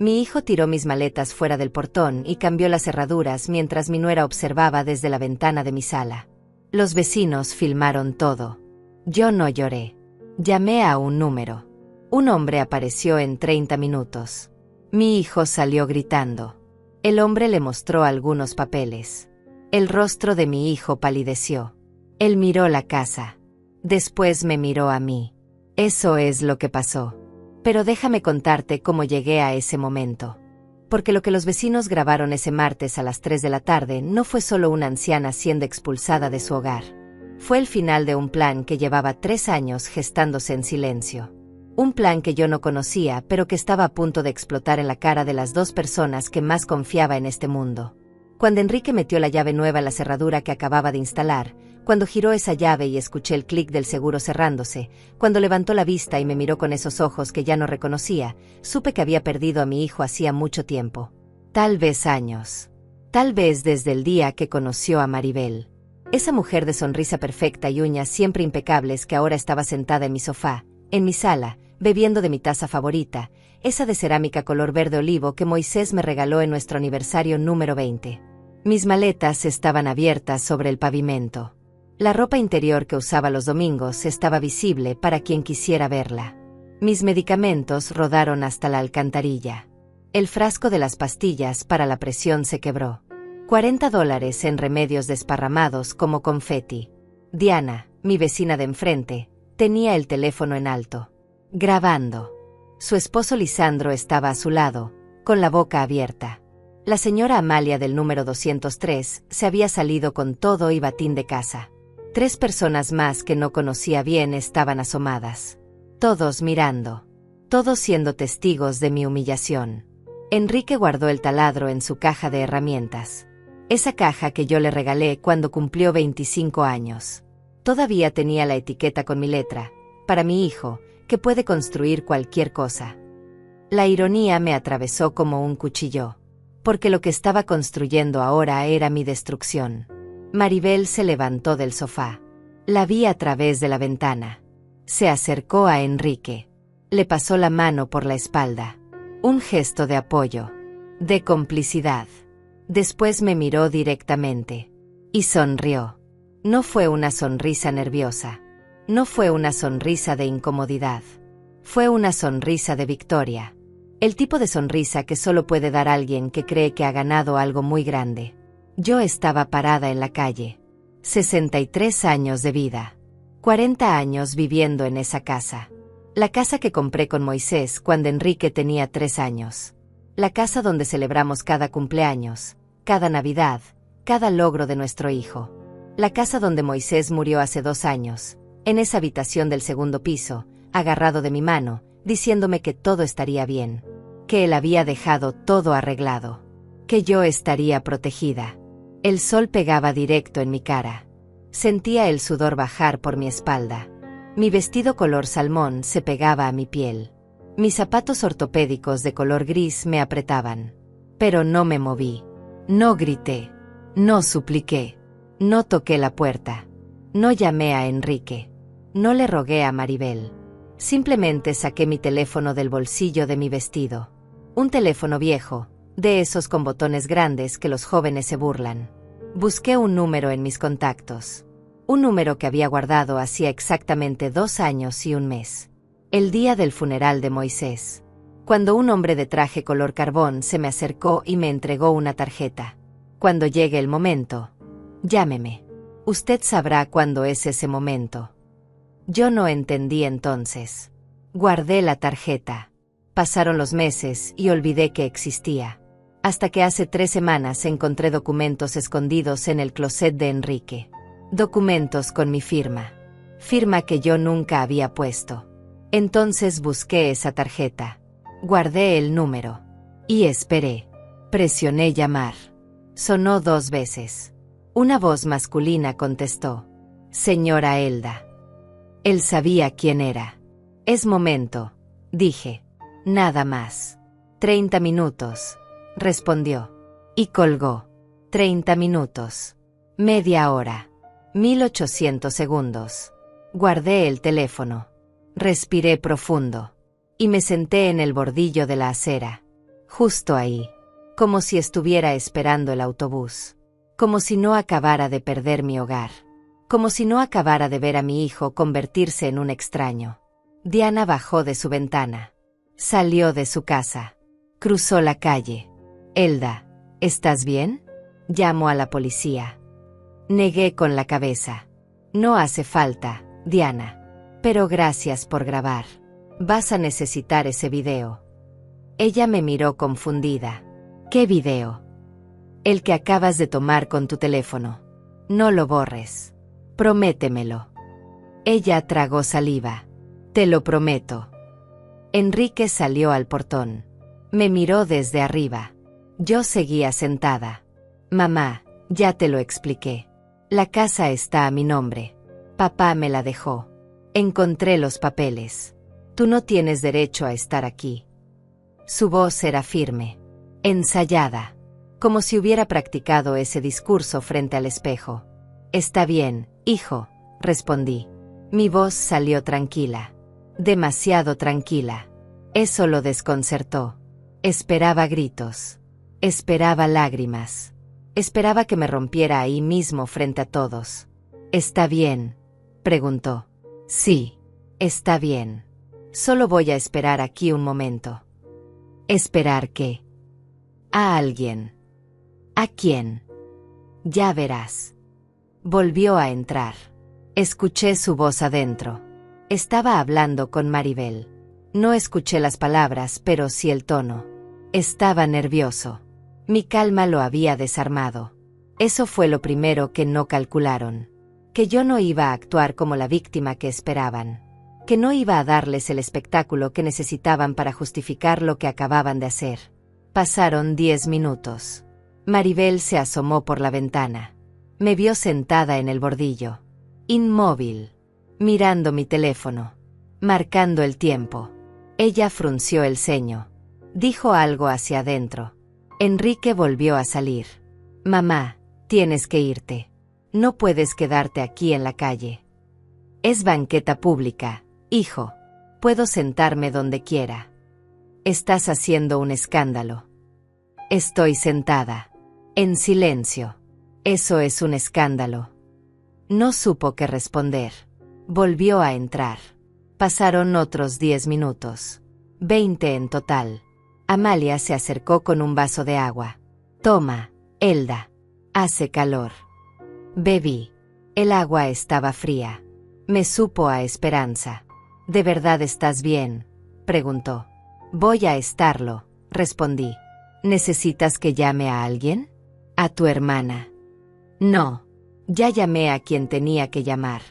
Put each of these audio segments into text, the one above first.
Mi hijo tiró mis maletas fuera del portón y cambió las cerraduras mientras mi nuera observaba desde la ventana de mi sala. Los vecinos filmaron todo. Yo no lloré. Llamé a un número. Un hombre apareció en 30 minutos. Mi hijo salió gritando. El hombre le mostró algunos papeles. El rostro de mi hijo palideció. Él miró la casa. Después me miró a mí. Eso es lo que pasó. Pero déjame contarte cómo llegué a ese momento. Porque lo que los vecinos grabaron ese martes a las 3 de la tarde no fue solo una anciana siendo expulsada de su hogar. Fue el final de un plan que llevaba 3 años gestándose en silencio. Un plan que yo no conocía, pero que estaba a punto de explotar en la cara de las 2 personas que más confiaba en este mundo. Cuando Enrique metió la llave nueva en la cerradura que acababa de instalar, cuando giró esa llave y escuché el clic del seguro cerrándose, cuando levantó la vista y me miró con esos ojos que ya no reconocía, supe que había perdido a mi hijo hacía mucho tiempo. Tal vez años. Tal vez desde el día que conoció a Maribel. Esa mujer de sonrisa perfecta y uñas siempre impecables que ahora estaba sentada en mi sofá, en mi sala, bebiendo de mi taza favorita, esa de cerámica color verde olivo que Moisés me regaló en nuestro aniversario número 20. Mis maletas estaban abiertas sobre el pavimento. La ropa interior que usaba los domingos estaba visible para quien quisiera verla. Mis medicamentos rodaron hasta la alcantarilla. El frasco de las pastillas para la presión se quebró. $40 en remedios desparramados como confeti. Diana, mi vecina de enfrente, tenía el teléfono en alto. Grabando. Su esposo Lisandro estaba a su lado, con la boca abierta. La señora Amalia del número 203 se había salido con todo y batín de casa. 3 personas más que no conocía bien estaban asomadas. Todos mirando. Todos siendo testigos de mi humillación. Enrique guardó el taladro en su caja de herramientas. Esa caja que yo le regalé cuando cumplió 25 años. Todavía tenía la etiqueta con mi letra, para mi hijo, que puede construir cualquier cosa. La ironía me atravesó como un cuchillo. Porque lo que estaba construyendo ahora era mi destrucción. Maribel se levantó del sofá. La vi a través de la ventana. Se acercó a Enrique. Le pasó la mano por la espalda. Un gesto de apoyo. De complicidad. Después me miró directamente. Y sonrió. No fue una sonrisa nerviosa. No fue una sonrisa de incomodidad. Fue una sonrisa de victoria. El tipo de sonrisa que solo puede dar alguien que cree que ha ganado algo muy grande. Yo estaba parada en la calle. 63 años de vida. 40 años viviendo en esa casa. La casa que compré con Moisés cuando Enrique tenía 3 años. La casa donde celebramos cada cumpleaños, cada Navidad, cada logro de nuestro hijo. La casa donde Moisés murió hace 2 años, en esa habitación del 2º piso, agarrado de mi mano, diciéndome que todo estaría bien. Que él había dejado todo arreglado. Que yo estaría protegida. El sol pegaba directo en mi cara. Sentía el sudor bajar por mi espalda. Mi vestido color salmón se pegaba a mi piel. Mis zapatos ortopédicos de color gris me apretaban. Pero no me moví. No grité. No supliqué. No toqué la puerta. No llamé a Enrique. No le rogué a Maribel. Simplemente saqué mi teléfono del bolsillo de mi vestido. Un teléfono viejo, de esos con botones grandes que los jóvenes se burlan. Busqué un número en mis contactos. Un número que había guardado hacía exactamente 2 años y 1 mes. El día del funeral de Moisés. Cuando un hombre de traje color carbón se me acercó y me entregó una tarjeta. Cuando llegue el momento, llámeme. Usted sabrá cuándo es ese momento. Yo no entendí entonces. Guardé la tarjeta. Pasaron los meses y olvidé que existía. Hasta que hace 3 semanas encontré documentos escondidos en el closet de Enrique. Documentos con mi firma. Firma que yo nunca había puesto. Entonces busqué esa tarjeta. Guardé el número. Y esperé. Presioné llamar. Sonó 2 veces. Una voz masculina contestó. Señora Elda. Él sabía quién era. Es momento, dije. Nada más. 30 minutos, respondió. Y colgó. 30 minutos. Media hora. 1800 segundos. Guardé el teléfono. Respiré profundo. Y me senté en el bordillo de la acera. justo ahí, como si estuviera esperando el autobús, como si no acabara de perder mi hogar, como si no acabara de ver a mi hijo convertirse en un extraño. Diana bajó de su ventana, salió de su casa, cruzó la calle. Elda, ¿estás bien? Llamó a la policía. Negué con la cabeza. No hace falta, Diana. Pero gracias por grabar. Vas a necesitar ese video. Ella me miró confundida. ¿Qué video? El que acabas de tomar con tu teléfono. No lo borres. Prométemelo. Ella tragó saliva. Te lo prometo. Enrique salió al portón. Me miró desde arriba. Yo seguía sentada. Mamá, ya te lo expliqué. La casa está a mi nombre. Papá me la dejó. Encontré los papeles. Tú no tienes derecho a estar aquí. Su voz era firme, ensayada, como si hubiera practicado ese discurso frente al espejo. Está bien, hijo, respondí. Mi voz salió tranquila, demasiado tranquila. Eso lo desconcertó. Esperaba gritos. Esperaba lágrimas. Esperaba que me rompiera ahí mismo frente a todos. ¿Está bien?, preguntó. Sí, está bien. Solo voy a esperar aquí un momento. ¿Esperar qué? A alguien. ¿A quién? Ya verás. Volvió a entrar. Escuché su voz adentro. Estaba hablando con Maribel. No escuché las palabras, pero sí el tono. Estaba nervioso. Mi calma lo había desarmado. Eso fue lo primero que no calcularon. Que yo no iba a actuar como la víctima que esperaban. Que no iba a darles el espectáculo que necesitaban para justificar lo que acababan de hacer. Pasaron 10 minutos. Maribel se asomó por la ventana. Me vio sentada en el bordillo. Inmóvil. Mirando mi teléfono. Marcando el tiempo. Ella frunció el ceño. Dijo algo hacia adentro. Enrique volvió a salir. Mamá, tienes que irte. No puedes quedarte aquí en la calle. Es banqueta pública, hijo. Puedo sentarme donde quiera. Estás haciendo un escándalo. Estoy sentada. En silencio. Eso es un escándalo. No supo qué responder. Volvió a entrar. Pasaron otros 10 minutos. 20 en total. Amalia se acercó con un vaso de agua. Toma, Elda. Hace calor. Bebí. El agua estaba fría. Me supo a esperanza. ¿De verdad estás bien?, preguntó. Voy a estarlo, respondí. ¿Necesitas que llame a alguien? ¿A tu hermana? No. Ya llamé a quien tenía que llamar.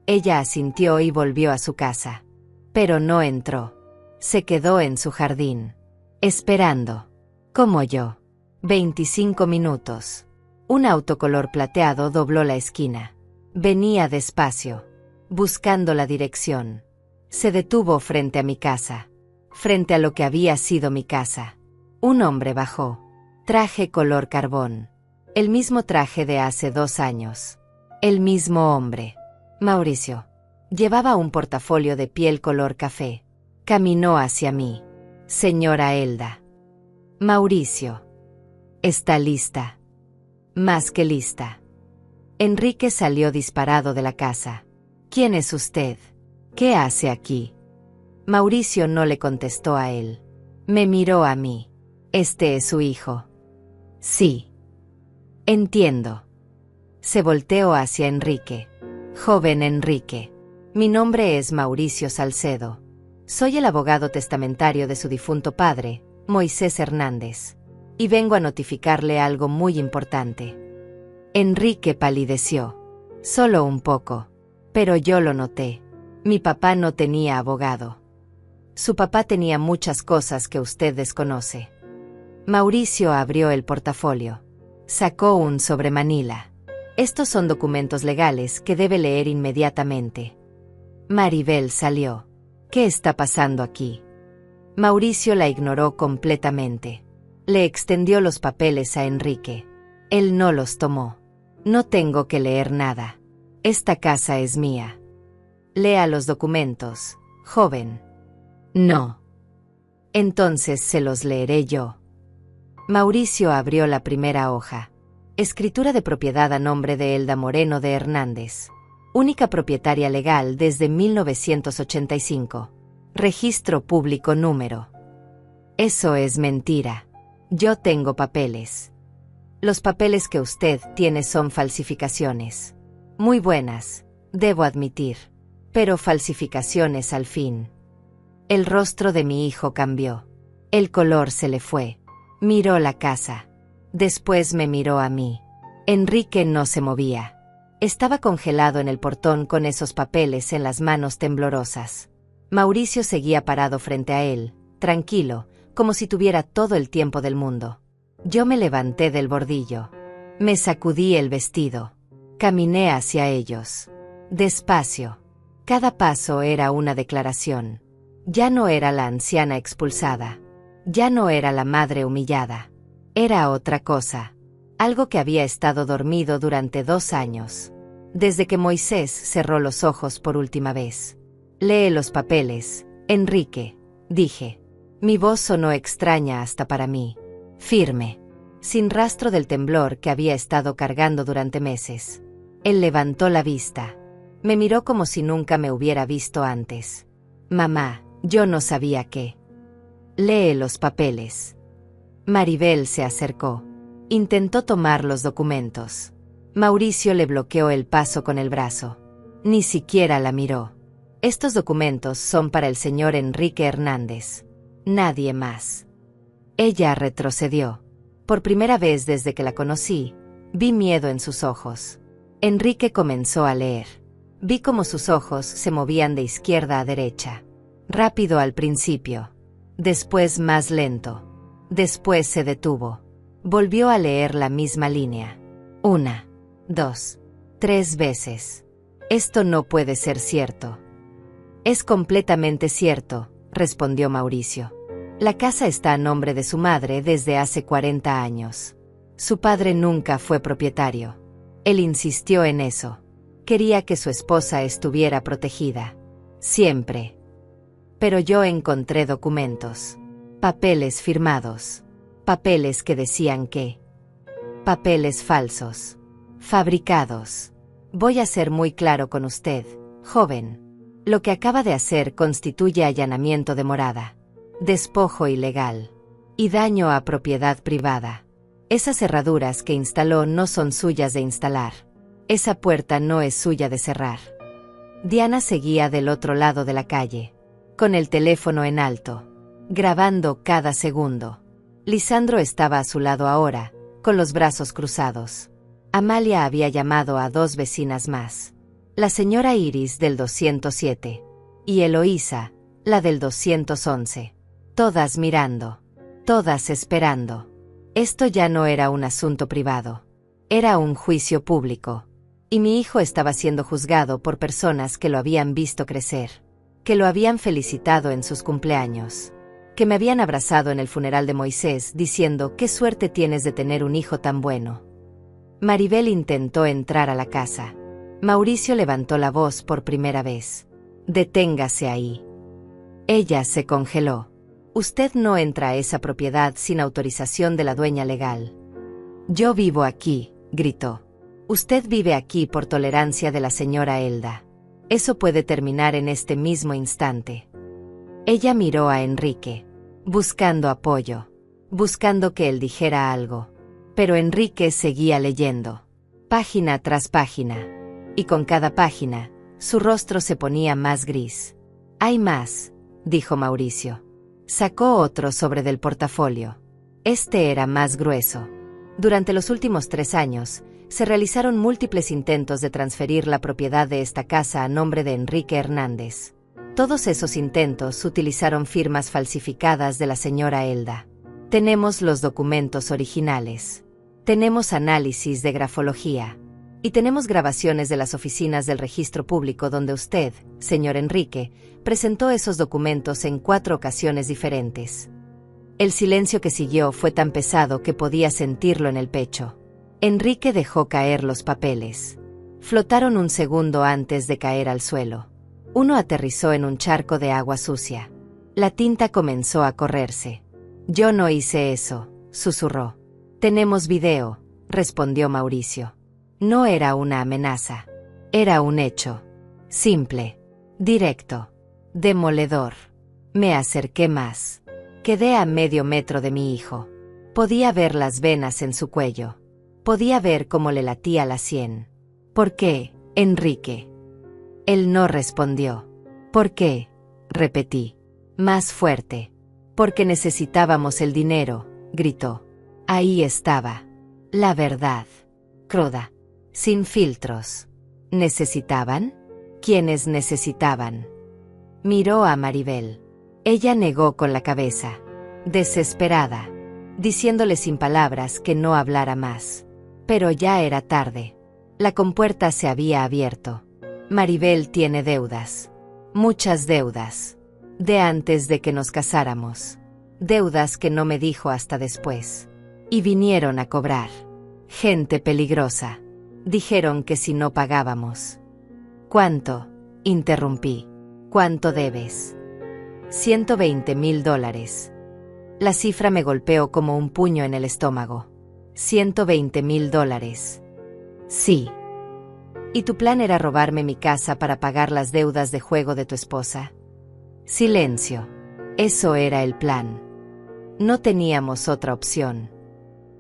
Ella asintió y volvió a su casa. Pero no entró. Se quedó en su jardín. Esperando. Como yo. 25 minutos. Un auto color plateado dobló la esquina. Venía despacio, buscando la dirección. Se detuvo frente a mi casa, frente a lo que había sido mi casa. Un hombre bajó. Traje color carbón. El mismo traje de hace 2 años. El mismo hombre. Mauricio. Llevaba un portafolio de piel color café. Caminó hacia mí. Señora Elda. Mauricio. ¿Está lista? Más que lista. Enrique salió disparado de la casa. ¿Quién es usted? ¿Qué hace aquí? Mauricio no le contestó a él. Me miró a mí. ¿Este es su hijo? Sí. Entiendo. Se volteó hacia Enrique. Joven Enrique. Mi nombre es Mauricio Salcedo. Soy el abogado testamentario de su difunto padre, Moisés Hernández. Y vengo a notificarle algo muy importante. Enrique palideció. Solo un poco. Pero yo lo noté. Mi papá no tenía abogado. Su papá tenía muchas cosas que usted desconoce. Mauricio abrió el portafolio. Sacó un sobremanila. Estos son documentos legales que debe leer inmediatamente. Maribel salió. ¿Qué está pasando aquí? Mauricio la ignoró completamente. Le extendió los papeles a Enrique. Él no los tomó. No tengo que leer nada. Esta casa es mía. Lea los documentos, joven. No. Entonces se los leeré yo. Mauricio abrió la primera hoja. Escritura de propiedad a nombre de Elda Moreno de Hernández. Única propietaria legal desde 1985. Registro público número. Eso es mentira. Yo tengo papeles. Los papeles que usted tiene son falsificaciones. Muy buenas, debo admitir. Pero falsificaciones al fin. El rostro de mi hijo cambió. El color se le fue. Miró la casa. Después me miró a mí. Enrique no se movía. Estaba congelado en el portón con esos papeles en las manos temblorosas. Mauricio seguía parado frente a él, tranquilo, como si tuviera todo el tiempo del mundo. Yo me levanté del bordillo. Me sacudí el vestido. Caminé hacia ellos. Despacio. Cada paso era una declaración. Ya no era la anciana expulsada. Ya no era la madre humillada. Era otra cosa. Algo que había estado dormido durante 2 años. Desde que Moisés cerró los ojos por última vez. Lee los papeles, Enrique, dije. Mi voz sonó extraña hasta para mí. Firme. Sin rastro del temblor que había estado cargando durante meses. Él levantó la vista. Me miró como si nunca me hubiera visto antes. Mamá, yo no sabía qué. Lee los papeles. Maribel se acercó. Intentó tomar los documentos. Mauricio le bloqueó el paso con el brazo. Ni siquiera la miró. Estos documentos son para el señor Enrique Hernández. Nadie más. Ella retrocedió. Por primera vez desde que la conocí, vi miedo en sus ojos. Enrique comenzó a leer. Vi cómo sus ojos se movían de izquierda a derecha. Rápido al principio. Después más lento. Después se detuvo. Volvió a leer la misma línea. 1, 2, 3 veces. Esto no puede ser cierto. Es completamente cierto, respondió Mauricio. La casa está a nombre de su madre desde hace 40 años. Su padre nunca fue propietario. Él insistió en eso. Quería que su esposa estuviera protegida. Siempre. Pero yo encontré documentos. Papeles firmados. Papeles que decían que. Papeles falsos. Fabricados. Voy a ser muy claro con usted, joven. Lo que acaba de hacer constituye allanamiento de morada, despojo ilegal y daño a propiedad privada. Esas cerraduras que instaló no son suyas de instalar. Esa puerta no es suya de cerrar. Diana seguía del otro lado de la calle, con el teléfono en alto, grabando cada segundo. Lisandro estaba a su lado ahora, con los brazos cruzados. Amalia había llamado a 2 vecinas más. La señora Iris del 207 y Eloísa, la del 211. Todas mirando, todas esperando. Esto ya no era un asunto privado. Era un juicio público. Y mi hijo estaba siendo juzgado por personas que lo habían visto crecer, que lo habían felicitado en sus cumpleaños, que me habían abrazado en el funeral de Moisés diciendo qué suerte tienes de tener un hijo tan bueno. Maribel intentó entrar a la casa. Mauricio levantó la voz por primera vez. Deténgase ahí. Ella se congeló. Usted no entra a esa propiedad sin autorización de la dueña legal. Yo vivo aquí, gritó. Usted vive aquí por tolerancia de la señora Elda. Eso puede terminar en este mismo instante. Ella miró a Enrique, buscando apoyo, buscando que él dijera algo. Pero Enrique seguía leyendo, página tras página. Y con cada página, su rostro se ponía más gris. Hay más, dijo Mauricio. Sacó otro sobre del portafolio. Este era más grueso. Durante los últimos 3 años, se realizaron múltiples intentos de transferir la propiedad de esta casa a nombre de Enrique Hernández. Todos esos intentos utilizaron firmas falsificadas de la señora Elda. Tenemos los documentos originales. Tenemos análisis de grafología. Y tenemos grabaciones de las oficinas del registro público donde usted, señor Enrique, presentó esos documentos en 4 ocasiones diferentes. El silencio que siguió fue tan pesado que podía sentirlo en el pecho. Enrique dejó caer los papeles. Flotaron un segundo antes de caer al suelo. Uno aterrizó en un charco de agua sucia. La tinta comenzó a correrse. Yo no hice eso, susurró. Tenemos video, respondió Mauricio. No era una amenaza. Era un hecho. Simple. Directo. Demoledor. Me acerqué más. Quedé a medio metro de mi hijo. Podía ver las venas en su cuello. Podía ver cómo le latía la sien. ¿Por qué, Enrique? Él no respondió. ¿Por qué? Repetí. Más fuerte. Porque necesitábamos el dinero, gritó. Ahí estaba. La verdad. Cruda. Sin filtros. ¿Necesitaban? ¿Quiénes necesitaban? Miró a Maribel. Ella negó con la cabeza. Desesperada. Diciéndole sin palabras que no hablara más. Pero ya era tarde. La compuerta se había abierto. Maribel tiene deudas. Muchas deudas. De antes de que nos casáramos. Deudas que no me dijo hasta después. Y vinieron a cobrar. Gente peligrosa. Dijeron que si no pagábamos. ¿Cuánto? Interrumpí. ¿Cuánto debes? $120,000. La cifra me golpeó como un puño en el estómago. $120,000. Sí. ¿Y tu plan era robarme mi casa para pagar las deudas de juego de tu esposa? Silencio. Eso era el plan. No teníamos otra opción.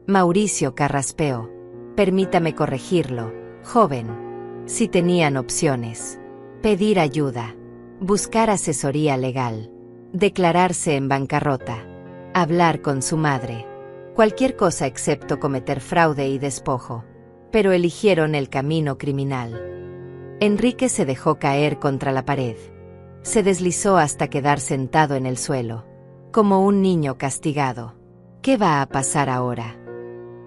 Mauricio carraspeó. Permítame corregirlo, joven. Si tenían opciones. Pedir ayuda. Buscar asesoría legal. Declararse en bancarrota. Hablar con su madre. Cualquier cosa excepto cometer fraude y despojo. Pero eligieron el camino criminal. Enrique se dejó caer contra la pared. Se deslizó hasta quedar sentado en el suelo. Como un niño castigado. ¿Qué va a pasar ahora?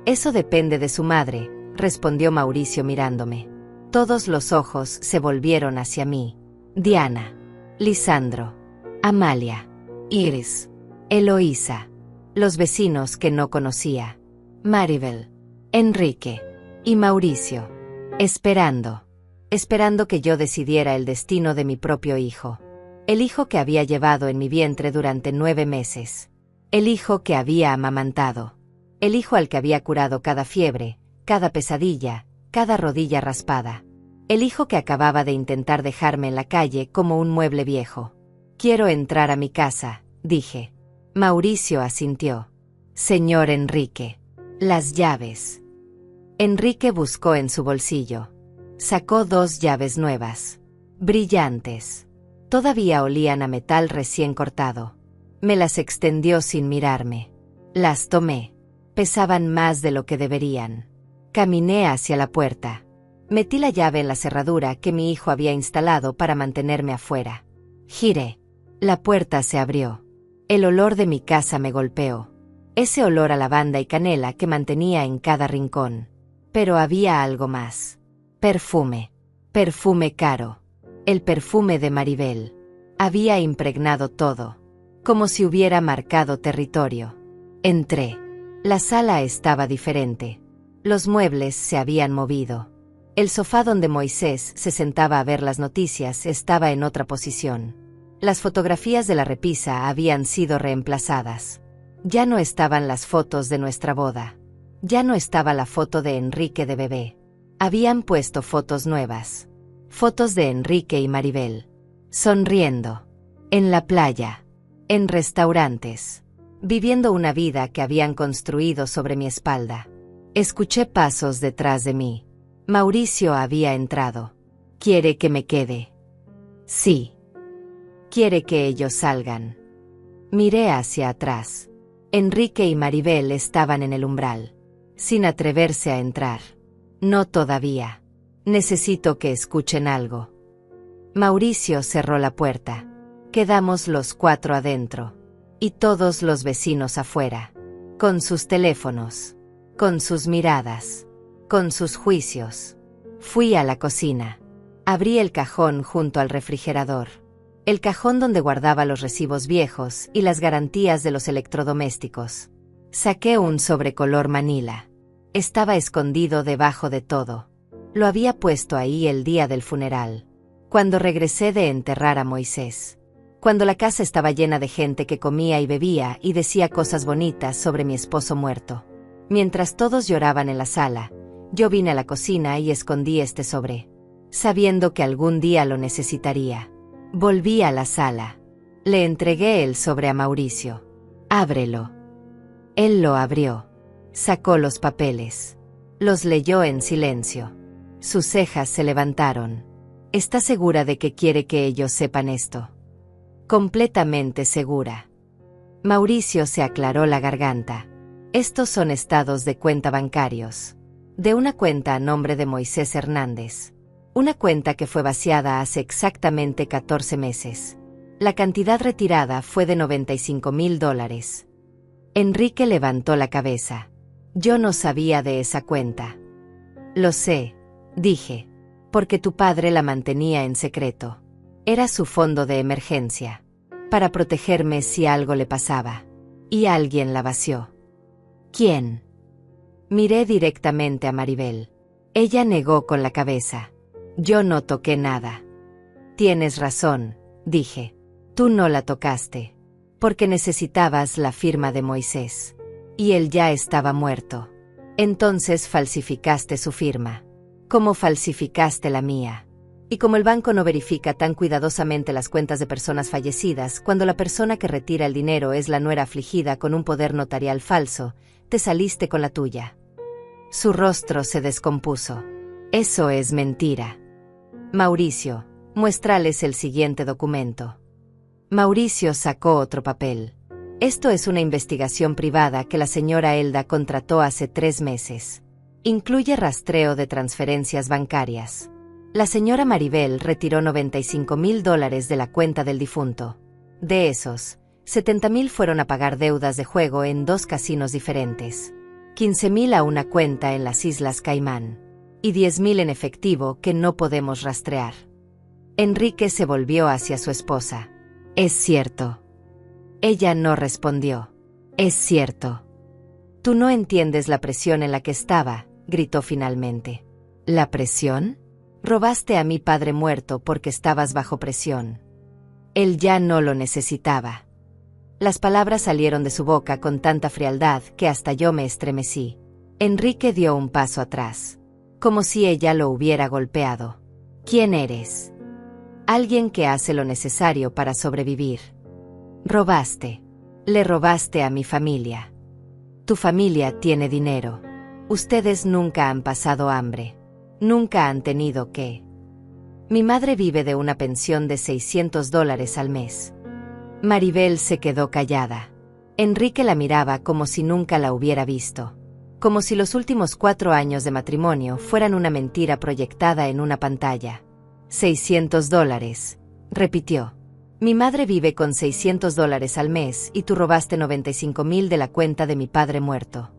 Eso depende de su madre, respondió Mauricio mirándome. Todos los ojos se volvieron hacia mí. Diana. Lisandro. Amalia. Iris. Eloísa. Los vecinos que no conocía. Maribel. Enrique. Y Mauricio. Esperando. Esperando que yo decidiera el destino de mi propio hijo. El hijo que había llevado en mi vientre durante 9 meses. El hijo que había amamantado. El hijo al que había curado cada fiebre, cada pesadilla, cada rodilla raspada. El hijo que acababa de intentar dejarme en la calle como un mueble viejo. Quiero entrar a mi casa, dije. Mauricio asintió. Señor Enrique. Las llaves. Enrique buscó en su bolsillo. Sacó 2 llaves nuevas. Brillantes. Todavía olían a metal recién cortado. Me las extendió sin mirarme. Las tomé. Pesaban más de lo que deberían. Caminé hacia la puerta. Metí la llave en la cerradura que mi hijo había instalado para mantenerme afuera. Giré. La puerta se abrió. El olor de mi casa me golpeó. Ese olor a lavanda y canela que mantenía en cada rincón. Pero había algo más. Perfume. Perfume caro. El perfume de Maribel. Había impregnado todo. Como si hubiera marcado territorio. Entré. La sala estaba diferente. Los muebles se habían movido. El sofá donde Moisés se sentaba a ver las noticias estaba en otra posición. Las fotografías de la repisa habían sido reemplazadas. Ya no estaban las fotos de nuestra boda. Ya no estaba la foto de Enrique de bebé. Habían puesto fotos nuevas. Fotos de Enrique y Maribel. Sonriendo. En la playa. En restaurantes. Viviendo una vida que habían construido sobre mi espalda. Escuché pasos detrás de mí. Mauricio había entrado. ¿Quiere que me quede? Sí. Quiere que ellos salgan. Miré hacia atrás. Enrique y Maribel estaban en el umbral. Sin atreverse a entrar. No todavía. Necesito que escuchen algo. Mauricio cerró la puerta. Quedamos los 4 adentro. Y todos los vecinos afuera. Con sus teléfonos. Con sus miradas. Con sus juicios. Fui a la cocina. Abrí el cajón junto al refrigerador. El cajón donde guardaba los recibos viejos y las garantías de los electrodomésticos. Saqué un sobrecolor manila. Estaba escondido debajo de todo. Lo había puesto ahí el día del funeral. Cuando regresé de enterrar a Moisés. Cuando la casa estaba llena de gente que comía y bebía y decía cosas bonitas sobre mi esposo muerto. Mientras todos lloraban en la sala, yo vine a la cocina y escondí este sobre, sabiendo que algún día lo necesitaría. Volví a la sala. Le entregué el sobre a Mauricio. Ábrelo. Él lo abrió. Sacó los papeles. Los leyó en silencio. Sus cejas se levantaron. ¿Está segura de que quiere que ellos sepan esto? Completamente segura. Mauricio se aclaró la garganta. Estos son estados de cuenta bancarios. De una cuenta a nombre de Moisés Hernández. Una cuenta que fue vaciada hace exactamente 14 meses. La cantidad retirada fue de $95,000. Enrique levantó la cabeza. Yo no sabía de esa cuenta. Lo sé, dije, porque tu padre la mantenía en secreto. Era su fondo de emergencia, para protegerme si algo le pasaba. Y alguien la vació. ¿Quién? Miré directamente a Maribel. Ella negó con la cabeza. Yo no toqué nada. Tienes razón, dije. Tú no la tocaste, porque necesitabas la firma de Moisés. Y él ya estaba muerto. Entonces falsificaste su firma. ¿Cómo falsificaste la mía? Y como el banco no verifica tan cuidadosamente las cuentas de personas fallecidas, cuando la persona que retira el dinero es la nuera afligida con un poder notarial falso, te saliste con la tuya. Su rostro se descompuso. Eso es mentira. Mauricio, muéstrales el siguiente documento. Mauricio sacó otro papel. Esto es una investigación privada que la señora Elda contrató hace 3 meses. Incluye rastreo de transferencias bancarias. La señora Maribel retiró $95,000 de la cuenta del difunto. De esos, $70,000 fueron a pagar deudas de juego en 2 casinos diferentes. $15,000 a una cuenta en las Islas Caimán. Y $10,000 en efectivo que no podemos rastrear. Enrique se volvió hacia su esposa. Es cierto. Ella no respondió. Es cierto. Tú no entiendes la presión en la que estaba, gritó finalmente. ¿La presión? Robaste a mi padre muerto porque estabas bajo presión. Él ya no lo necesitaba. Las palabras salieron de su boca con tanta frialdad que hasta yo me estremecí. Enrique dio un paso atrás, como si ella lo hubiera golpeado. ¿Quién eres? Alguien que hace lo necesario para sobrevivir. Robaste. Le robaste a mi familia. Tu familia tiene dinero. Ustedes nunca han pasado hambre. Nunca han tenido que. Mi madre vive de una pensión de $600 al mes. Maribel se quedó callada. Enrique la miraba como si nunca la hubiera visto. Como si los últimos 4 años de matrimonio fueran una mentira proyectada en una pantalla. $600, repitió. Mi madre vive con $600 al mes y tú robaste $95,000 de la cuenta de mi padre muerto.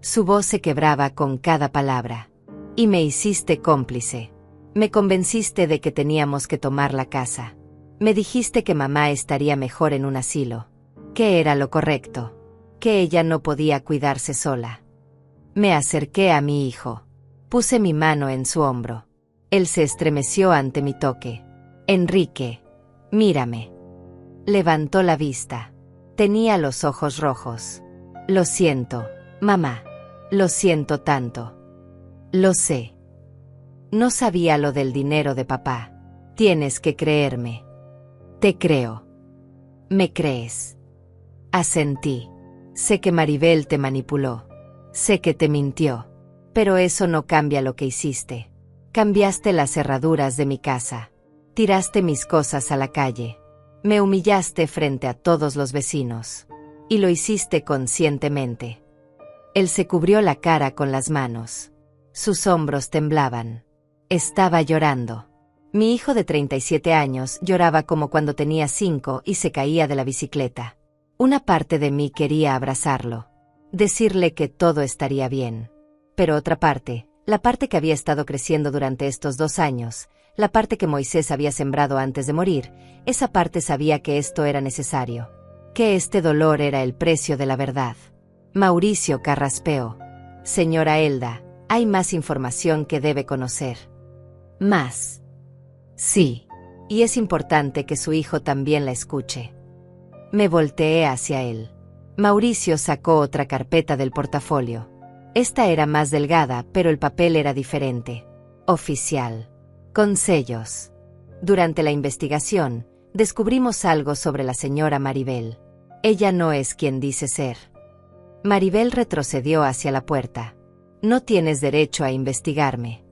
Su voz se quebraba con cada palabra. Y me hiciste cómplice. Me convenciste de que teníamos que tomar la casa. Me dijiste que mamá estaría mejor en un asilo. Que era lo correcto. Que ella no podía cuidarse sola. Me acerqué a mi hijo. Puse mi mano en su hombro. Él se estremeció ante mi toque. Enrique, mírame. Levantó la vista. Tenía los ojos rojos. Lo siento, mamá. Lo siento tanto. Lo sé. No sabía lo del dinero de papá. Tienes que creerme. Te creo. ¿Me crees? Asentí. Sé que Maribel te manipuló. Sé que te mintió. Pero eso no cambia lo que hiciste. Cambiaste las cerraduras de mi casa. Tiraste mis cosas a la calle. Me humillaste frente a todos los vecinos. Y lo hiciste conscientemente. Él se cubrió la cara con las manos. Sus hombros temblaban. Estaba llorando. Mi hijo de 37 años lloraba como cuando tenía 5 y se caía de la bicicleta. Una parte de mí quería abrazarlo. Decirle que todo estaría bien. Pero otra parte, la parte que había estado creciendo durante estos 2 años, la parte que Moisés había sembrado antes de morir, esa parte sabía que esto era necesario. Que este dolor era el precio de la verdad. Mauricio carraspeó. Señora Elda, hay más información que debe conocer. ¿Más? Sí. y es importante que su hijo también la escuche. Me volteé hacia él. Mauricio sacó otra carpeta del portafolio. Esta era más delgada, pero el papel era diferente. Oficial. Con sellos. Durante la investigación, descubrimos algo sobre la señora Maribel. Ella no es quien dice ser. Maribel retrocedió hacia la puerta. No tienes derecho a investigarme.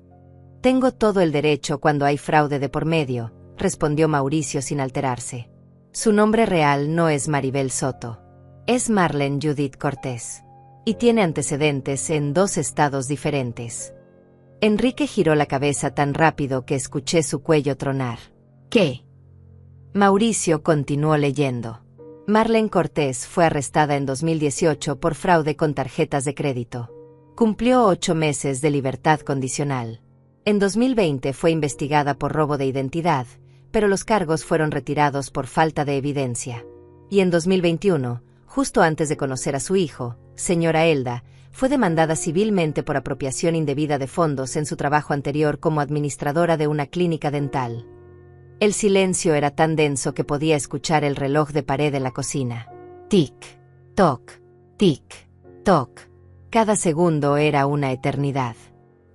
Tengo todo el derecho cuando hay fraude de por medio, respondió Mauricio sin alterarse. Su nombre real no es Maribel Soto. Es Marlene Judith Cortés. Y tiene antecedentes en 2 estados diferentes. Enrique giró la cabeza tan rápido que escuché su cuello tronar. ¿Qué? Mauricio continuó leyendo. Marlene Cortés fue arrestada en 2018 por fraude con tarjetas de crédito. Cumplió 8 meses de libertad condicional. En 2020 fue investigada por robo de identidad, pero los cargos fueron retirados por falta de evidencia. Y en 2021, justo antes de conocer a su hijo, señora Elda, fue demandada civilmente por apropiación indebida de fondos en su trabajo anterior como administradora de una clínica dental. El silencio era tan denso que podía escuchar el reloj de pared en la cocina. Tic, toc, tic, toc. Cada segundo era una eternidad.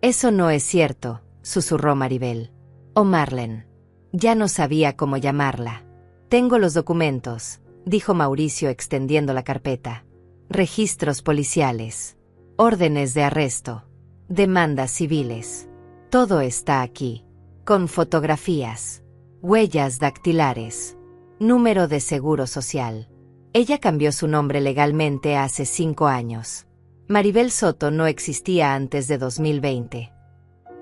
Eso no es cierto, susurró Maribel. O Marlene. Ya no sabía cómo llamarla. Tengo los documentos, dijo Mauricio extendiendo la carpeta. Registros policiales. Órdenes de arresto. Demandas civiles. Todo está aquí. Con fotografías. Huellas dactilares. Número de seguro social. Ella cambió su nombre legalmente hace 5 años. Maribel Soto no existía antes de 2020.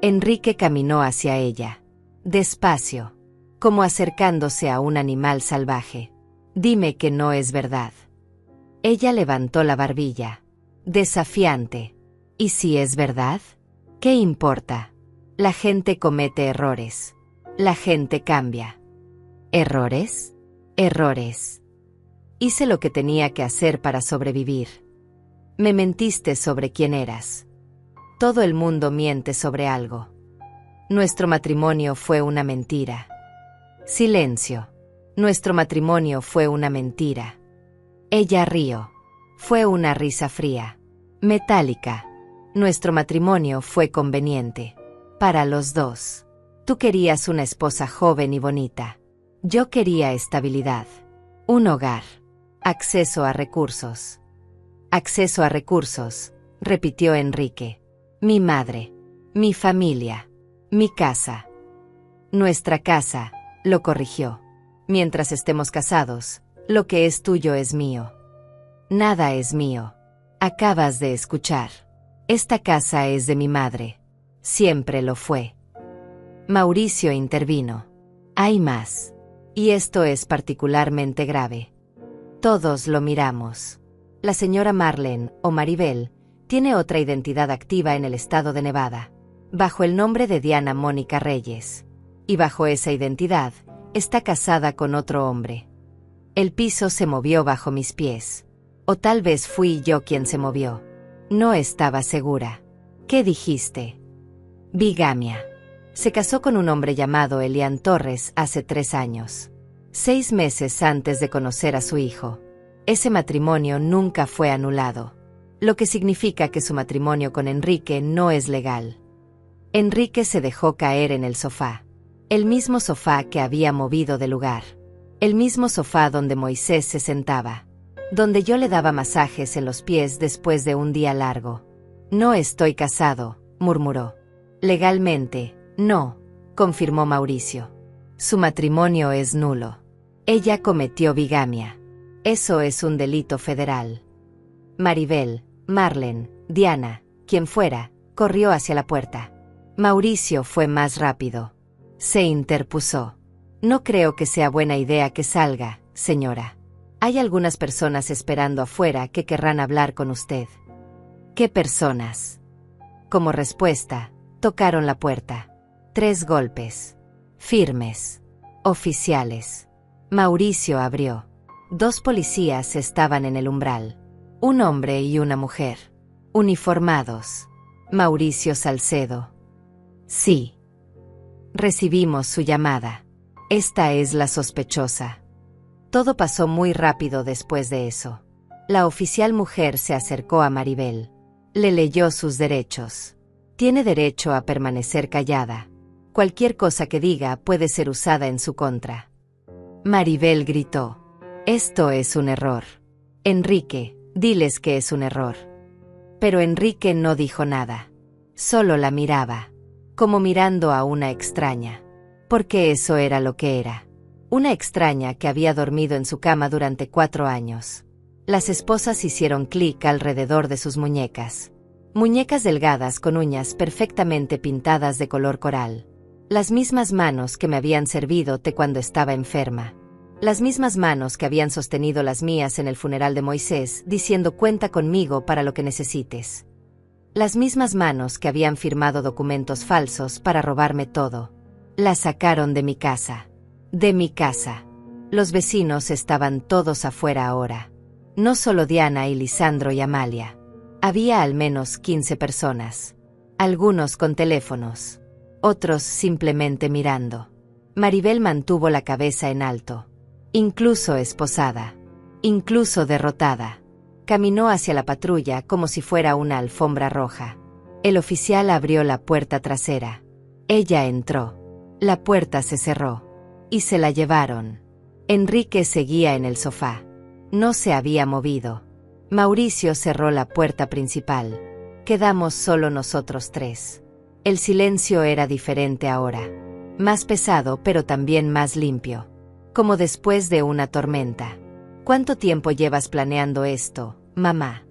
Enrique caminó hacia ella. Despacio. Como acercándose a un animal salvaje. Dime que no es verdad. Ella levantó la barbilla. Desafiante. ¿Y si es verdad? ¿Qué importa? La gente comete errores. La gente cambia. ¿Errores? Errores. Hice lo que tenía que hacer para sobrevivir. Me mentiste sobre quién eras. Todo el mundo miente sobre algo. Nuestro matrimonio fue una mentira. Silencio. Nuestro matrimonio fue una mentira. Ella rió. Fue una risa fría. Metálica. Nuestro matrimonio fue conveniente. Para los dos. Tú querías una esposa joven y bonita. Yo quería estabilidad. Un hogar. Acceso a recursos. Acceso a recursos, repitió Enrique. Mi madre. Mi familia. Mi casa. Nuestra casa, lo corrigió. Mientras estemos casados, lo que es tuyo es mío. Nada es mío. Acabas de escuchar. Esta casa es de mi madre. Siempre lo fue. Mauricio intervino. Hay más. Y esto es particularmente grave. Todos lo miramos. La señora Marlene, o Maribel, tiene otra identidad activa en el estado de Nevada, bajo el nombre de Diana Mónica Reyes. Y bajo esa identidad, está casada con otro hombre. El piso se movió bajo mis pies. O tal vez fui yo quien se movió. No estaba segura. ¿Qué dijiste? Bigamia. Se casó con un hombre llamado Elian Torres hace 3 años. 6 meses antes de conocer a su hijo. Ese matrimonio nunca fue anulado. Lo que significa que su matrimonio con Enrique no es legal. Enrique se dejó caer en el sofá. El mismo sofá que había movido de lugar. El mismo sofá donde Moisés se sentaba. Donde yo le daba masajes en los pies después de un día largo. No estoy casado, murmuró. Legalmente, no, confirmó Mauricio. Su matrimonio es nulo. Ella cometió bigamia. Eso es un delito federal. Maribel, Marlene, Diana, quien fuera, corrió hacia la puerta. Mauricio fue más rápido. Se interpuso. No creo que sea buena idea que salga, señora. Hay algunas personas esperando afuera que querrán hablar con usted. ¿Qué personas? Como respuesta, tocaron la puerta. 3 golpes. Firmes. Oficiales. Mauricio abrió. 2 policías estaban en el umbral. Un hombre y una mujer. Uniformados. Mauricio Salcedo. Sí. Recibimos su llamada. Esta es la sospechosa. Todo pasó muy rápido después de eso. La oficial mujer se acercó a Maribel. Le leyó sus derechos. Tiene derecho a permanecer callada. Cualquier cosa que diga puede ser usada en su contra. Maribel gritó. Esto es un error. Enrique, diles que es un error. Pero Enrique no dijo nada. Solo la miraba, como mirando a una extraña. Porque eso era lo que era. Una extraña que había dormido en su cama durante 4 años. Las esposas hicieron clic alrededor de sus muñecas. Muñecas delgadas con uñas perfectamente pintadas de color coral. Las mismas manos que me habían servido té cuando estaba enferma. Las mismas manos que habían sostenido las mías en el funeral de Moisés, diciendo cuenta conmigo para lo que necesites. Las mismas manos que habían firmado documentos falsos para robarme todo. La sacaron de mi casa. De mi casa. Los vecinos estaban todos afuera ahora. No solo Diana y Lisandro y Amalia. Había al menos 15 personas. Algunos con teléfonos. Otros simplemente mirando. Maribel mantuvo la cabeza en alto. Incluso esposada. Incluso derrotada. Caminó hacia la patrulla como si fuera una alfombra roja. El oficial abrió la puerta trasera. Ella entró. La puerta se cerró. Y se la llevaron. Enrique seguía en el sofá. No se había movido. Mauricio cerró la puerta principal. Quedamos solo nosotros 3. El silencio era diferente ahora. Más pesado pero también más limpio. Como después de una tormenta. ¿Cuánto tiempo llevas planeando esto, mamá?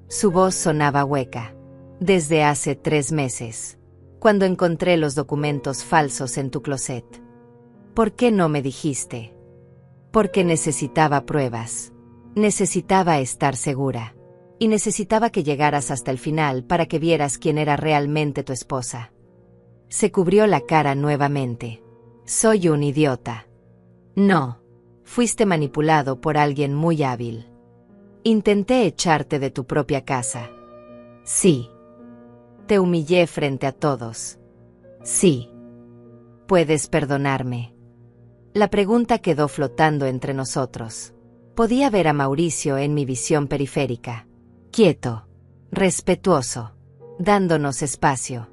Su voz sonaba hueca. Desde hace 3 meses. Cuando encontré los documentos falsos en tu closet. ¿Por qué no me dijiste? Porque necesitaba pruebas. Necesitaba estar segura. Y necesitaba que llegaras hasta el final para que vieras quién era realmente tu esposa. Se cubrió la cara nuevamente. Soy un idiota. No. Fuiste manipulado por alguien muy hábil. Intenté echarte de tu propia casa. Sí. Te humillé frente a todos. Sí. ¿Puedes perdonarme? La pregunta quedó flotando entre nosotros. Podía ver a Mauricio en mi visión periférica. Quieto. Respetuoso. Dándonos espacio.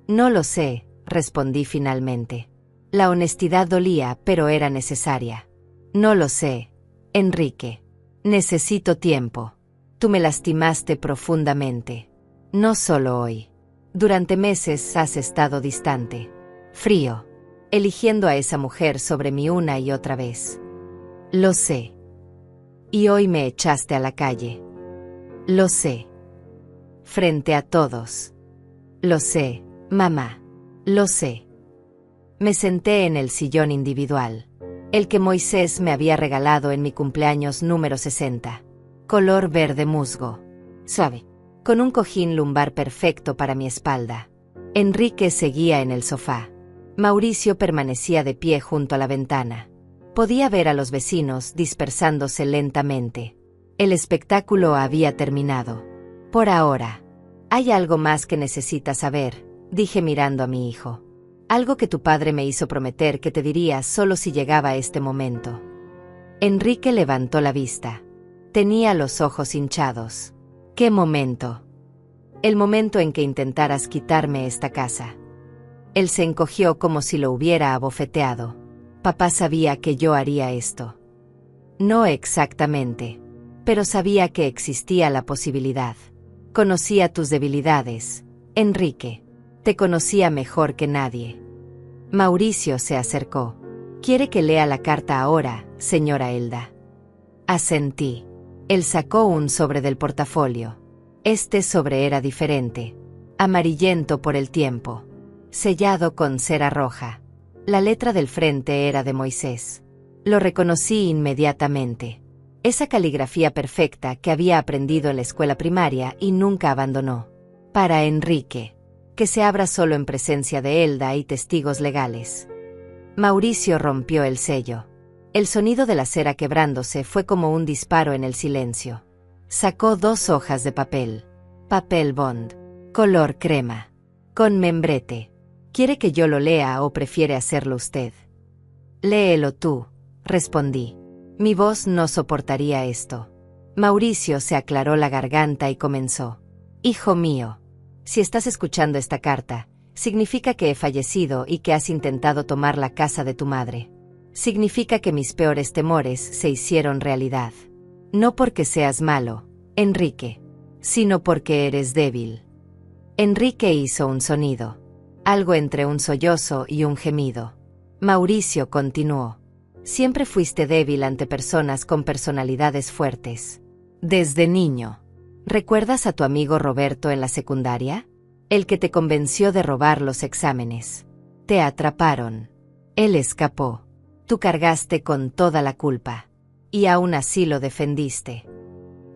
No lo sé, respondí finalmente. La honestidad dolía, pero era necesaria. No lo sé, Enrique. Necesito tiempo. Tú me lastimaste profundamente. No solo hoy. Durante meses has estado distante. Frío. Eligiendo a esa mujer sobre mí una y otra vez. Lo sé. Y hoy me echaste a la calle. Lo sé. Frente a todos. Lo sé, mamá. Lo sé. Me senté en el sillón individual. El que Moisés me había regalado en mi cumpleaños número 60. Color verde musgo. Suave. Con un cojín lumbar perfecto para mi espalda. Enrique seguía en el sofá. Mauricio permanecía de pie junto a la ventana. Podía ver a los vecinos dispersándose lentamente. El espectáculo había terminado. Por ahora. Hay algo más que necesitas saber, dije mirando a mi hijo. Algo que tu padre me hizo prometer que te diría solo si llegaba este momento. Enrique levantó la vista. Tenía los ojos hinchados. ¿Qué momento? El momento en que intentaras quitarme esta casa. Él se encogió como si lo hubiera abofeteado. Papá sabía que yo haría esto. No exactamente. Pero sabía que existía la posibilidad. Conocía tus debilidades, Enrique. Te conocía mejor que nadie. Mauricio se acercó. ¿Quiere que lea la carta ahora, señora Elda? Asentí. Él sacó un sobre del portafolio. Este sobre era diferente. Amarillento por el tiempo. Sellado con cera roja. La letra del frente era de Moisés. Lo reconocí inmediatamente. Esa caligrafía perfecta que había aprendido en la escuela primaria y nunca abandonó. Para Enrique. Que se abra solo en presencia de Elda y testigos legales. Mauricio rompió el sello. El sonido de la cera quebrándose fue como un disparo en el silencio. Sacó 2 hojas de papel. Papel bond. Color crema. Con membrete. ¿Quiere que yo lo lea o prefiere hacerlo usted? Léelo tú, respondí. Mi voz no soportaría esto. Mauricio se aclaró la garganta y comenzó. Hijo mío, si estás escuchando esta carta, significa que he fallecido y que has intentado tomar la casa de tu madre. Significa que mis peores temores se hicieron realidad. No porque seas malo, Enrique, sino porque eres débil. Enrique hizo un sonido, algo entre un sollozo y un gemido. Mauricio continuó. Siempre fuiste débil ante personas con personalidades fuertes. Desde niño. ¿Recuerdas a tu amigo Roberto en la secundaria? El que te convenció de robar los exámenes. Te atraparon. Él escapó. Tú cargaste con toda la culpa. Y aún así lo defendiste.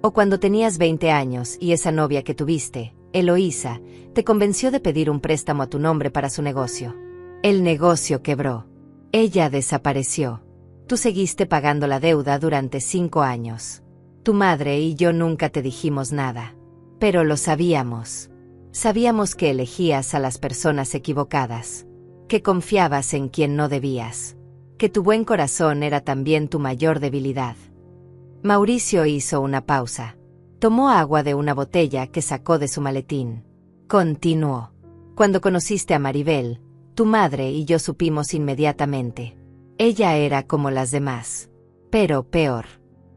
O cuando tenías 20 años y esa novia que tuviste, Eloísa, te convenció de pedir un préstamo a tu nombre para su negocio. El negocio quebró. Ella desapareció. Tú seguiste pagando la deuda durante 5 años. Tu madre y yo nunca te dijimos nada. Pero lo sabíamos. Sabíamos que elegías a las personas equivocadas. Que confiabas en quien no debías. Que tu buen corazón era también tu mayor debilidad. Mauricio hizo una pausa. Tomó agua de una botella que sacó de su maletín. Continuó. Cuando conociste a Maribel, tu madre y yo supimos inmediatamente. Ella era como las demás. Pero peor.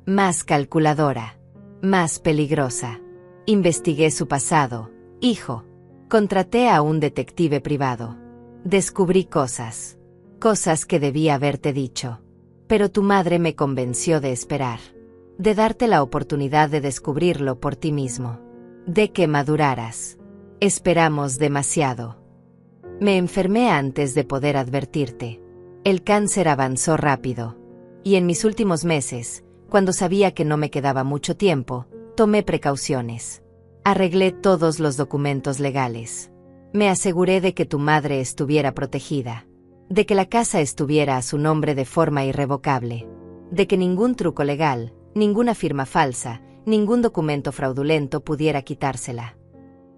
Más calculadora. Más peligrosa. Investigué su pasado, hijo. Contraté a un detective privado. Descubrí cosas. Cosas que debía haberte dicho. Pero tu madre me convenció de esperar. De darte la oportunidad de descubrirlo por ti mismo. De que maduraras. Esperamos demasiado. Me enfermé antes de poder advertirte. El cáncer avanzó rápido. Y en mis últimos meses, cuando sabía que no me quedaba mucho tiempo, tomé precauciones. Arreglé todos los documentos legales. Me aseguré de que tu madre estuviera protegida. De que la casa estuviera a su nombre de forma irrevocable. De que ningún truco legal, ninguna firma falsa, ningún documento fraudulento pudiera quitársela.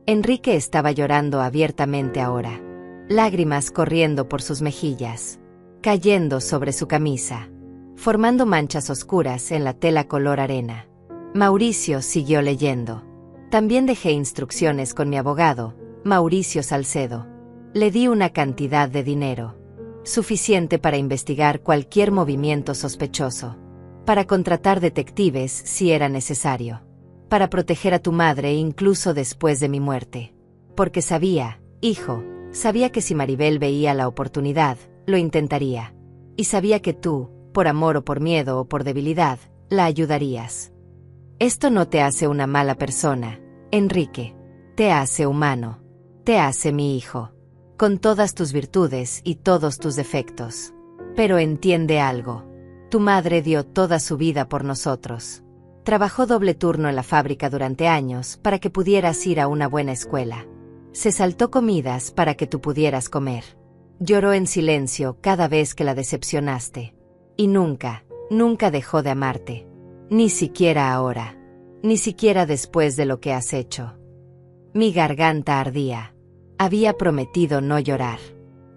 Enrique estaba llorando abiertamente ahora. Lágrimas corriendo por sus mejillas. Cayendo sobre su camisa. Formando manchas oscuras en la tela color arena. Mauricio siguió leyendo. También dejé instrucciones con mi abogado, Mauricio Salcedo. Le di una cantidad de dinero. Suficiente para investigar cualquier movimiento sospechoso. Para contratar detectives si era necesario. Para proteger a tu madre incluso después de mi muerte. Porque sabía, hijo, sabía que si Maribel veía la oportunidad, lo intentaría. Y sabía que tú, por amor o por miedo o por debilidad, la ayudarías. Esto no te hace una mala persona, Enrique. Te hace humano. Te hace mi hijo. Con todas tus virtudes y todos tus defectos. Pero entiende algo. Tu madre dio toda su vida por nosotros. Trabajó doble turno en la fábrica durante años para que pudieras ir a una buena escuela. Se saltó comidas para que tú pudieras comer. Lloró en silencio cada vez que la decepcionaste. Y nunca, nunca dejó de amarte. Ni siquiera ahora. Ni siquiera después de lo que has hecho. Mi garganta ardía. Había prometido no llorar.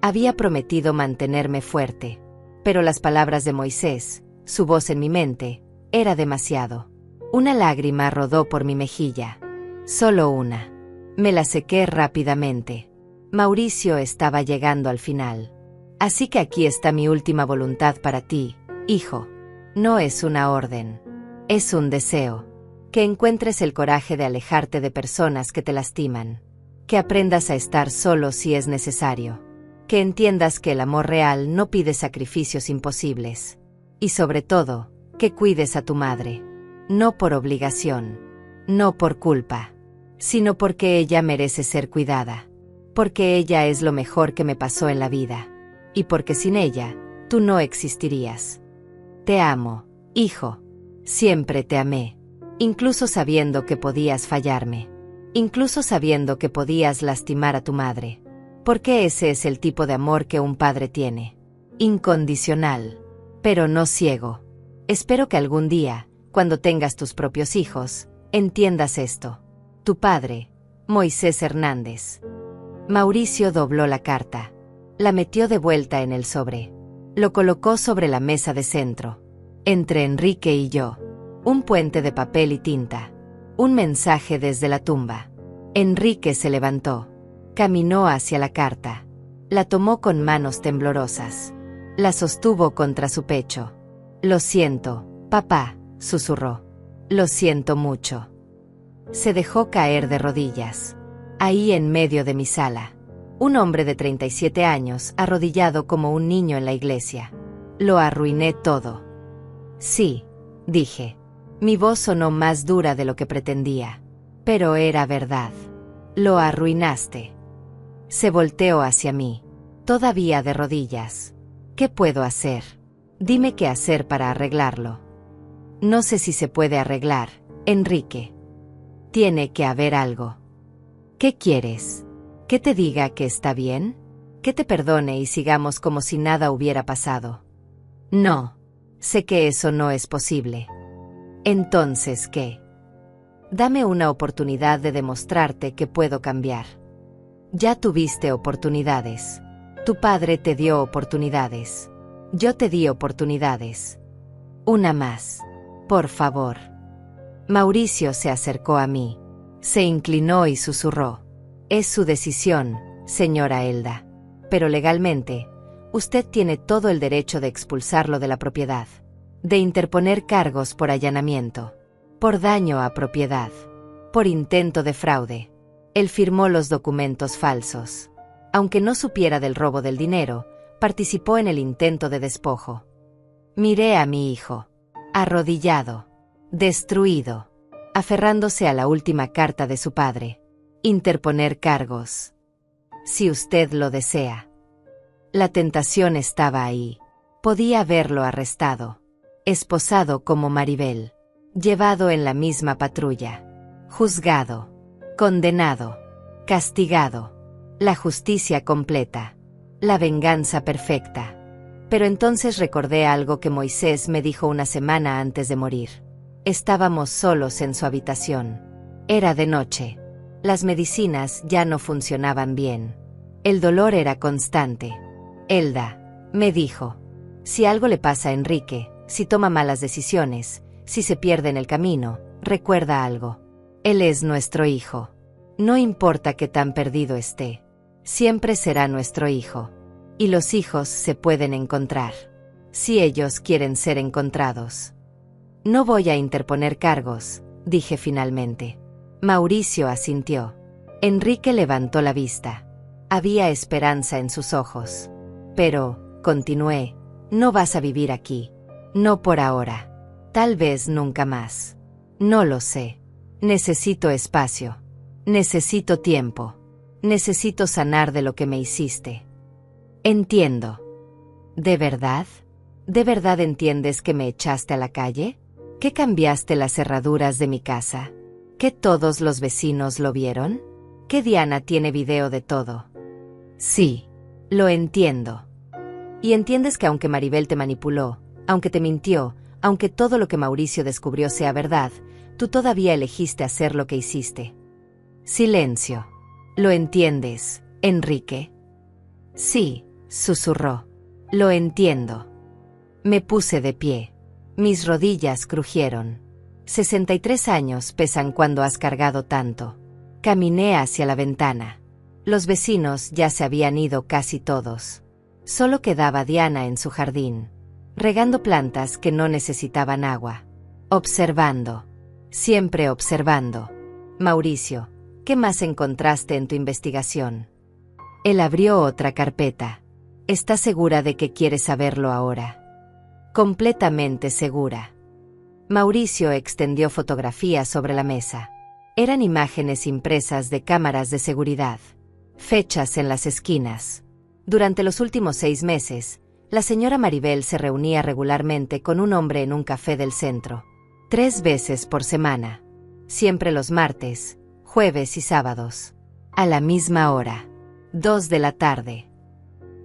Había prometido mantenerme fuerte. Pero las palabras de Moisés, su voz en mi mente, era demasiado. Una lágrima rodó por mi mejilla. Solo una. Me la sequé rápidamente. Mauricio estaba llegando al final. Así que aquí está mi última voluntad para ti, hijo. No es una orden. Es un deseo. Que encuentres el coraje de alejarte de personas que te lastiman. Que aprendas a estar solo si es necesario. Que entiendas que el amor real no pide sacrificios imposibles. Y sobre todo, que cuides a tu madre. No por obligación. No por culpa. Sino porque ella merece ser cuidada. Porque ella es lo mejor que me pasó en la vida. Y porque sin ella, tú no existirías. Te amo, hijo. Siempre te amé. Incluso sabiendo que podías fallarme. Incluso sabiendo que podías lastimar a tu madre. Porque ese es el tipo de amor que un padre tiene. Incondicional. Pero no ciego. Espero que algún día, cuando tengas tus propios hijos, entiendas esto. Tu padre, Moisés Hernández. Mauricio dobló la carta. La metió de vuelta en el sobre. Lo colocó sobre la mesa de centro. Entre Enrique y yo. Un puente de papel y tinta. Un mensaje desde la tumba. Enrique se levantó. Caminó hacia la carta. La tomó con manos temblorosas. La sostuvo contra su pecho. «Lo siento, papá», susurró. «Lo siento mucho». Se dejó caer de rodillas. Ahí en medio de mi sala. Un hombre de 37 años, arrodillado como un niño en la iglesia. «Lo arruiné todo». «Sí», dije. Mi voz sonó más dura de lo que pretendía. Pero era verdad. «Lo arruinaste». Se volteó hacia mí. Todavía de rodillas. «¿Qué puedo hacer? Dime qué hacer para arreglarlo». «No sé si se puede arreglar, Enrique. Tiene que haber algo». «¿Qué quieres? ¿Que te diga que está bien? ¿Que te perdone y sigamos como si nada hubiera pasado?» «No. Sé que eso no es posible». «Entonces, ¿qué?» «Dame una oportunidad de demostrarte que puedo cambiar». «Ya tuviste oportunidades. Tu padre te dio oportunidades. Yo te di oportunidades. Una más. Por favor». Mauricio se acercó a mí. Se inclinó y susurró. «Es su decisión, señora Elda. Pero legalmente, usted tiene todo el derecho de expulsarlo de la propiedad. De interponer cargos por allanamiento. Por daño a propiedad. Por intento de fraude». Él firmó los documentos falsos. Aunque no supiera del robo del dinero, participó en el intento de despojo. Miré a mi hijo. Arrodillado. Destruido. Aferrándose a la última carta de su padre. Interponer cargos. Si usted lo desea. La tentación estaba ahí. Podía haberlo arrestado. Esposado como Maribel. Llevado en la misma patrulla. Juzgado. Condenado. Castigado. La justicia completa. La venganza perfecta. Pero entonces recordé algo que Moisés me dijo una semana antes de morir. Estábamos solos en su habitación. Era de noche. Las medicinas ya no funcionaban bien. El dolor era constante. «Elda», me dijo, «si algo le pasa a Enrique, si toma malas decisiones, si se pierde en el camino, recuerda algo. Él es nuestro hijo. No importa qué tan perdido esté. Siempre será nuestro hijo. Y los hijos se pueden encontrar. Si ellos quieren ser encontrados». «No voy a interponer cargos», dije finalmente. Mauricio asintió. Enrique levantó la vista. Había esperanza en sus ojos. «Pero», continué, «no vas a vivir aquí. No por ahora. Tal vez nunca más. No lo sé. Necesito espacio. Necesito tiempo. Necesito sanar de lo que me hiciste». «Entiendo». «¿De verdad? ¿De verdad entiendes que me echaste a la calle? ¿Que cambiaste las cerraduras de mi casa? ¿Que todos los vecinos lo vieron? ¿Que Diana tiene video de todo?» «Sí, lo entiendo». «Y entiendes que aunque Maribel te manipuló, aunque te mintió, aunque todo lo que Mauricio descubrió sea verdad, tú todavía elegiste hacer lo que hiciste». Silencio. «¿Lo entiendes, Enrique?» «Sí», susurró. «Lo entiendo». Me puse de pie. Mis rodillas crujieron. 63 años pesan cuando has cargado tanto. Caminé hacia la ventana. Los vecinos ya se habían ido casi todos. Solo quedaba Diana en su jardín, regando plantas que no necesitaban agua. Observando. Siempre observando. «Mauricio, ¿qué más encontraste en tu investigación?» Él abrió otra carpeta. «¿Estás segura de que quieres saberlo ahora?» «Completamente segura». Mauricio extendió fotografías sobre la mesa. Eran imágenes impresas de cámaras de seguridad. Fechas en las esquinas. Durante los últimos 6 meses, la señora Maribel se reunía regularmente con un hombre en un café del centro. 3 veces por semana. Siempre los martes, jueves y sábados. A la misma hora. 2 de la tarde.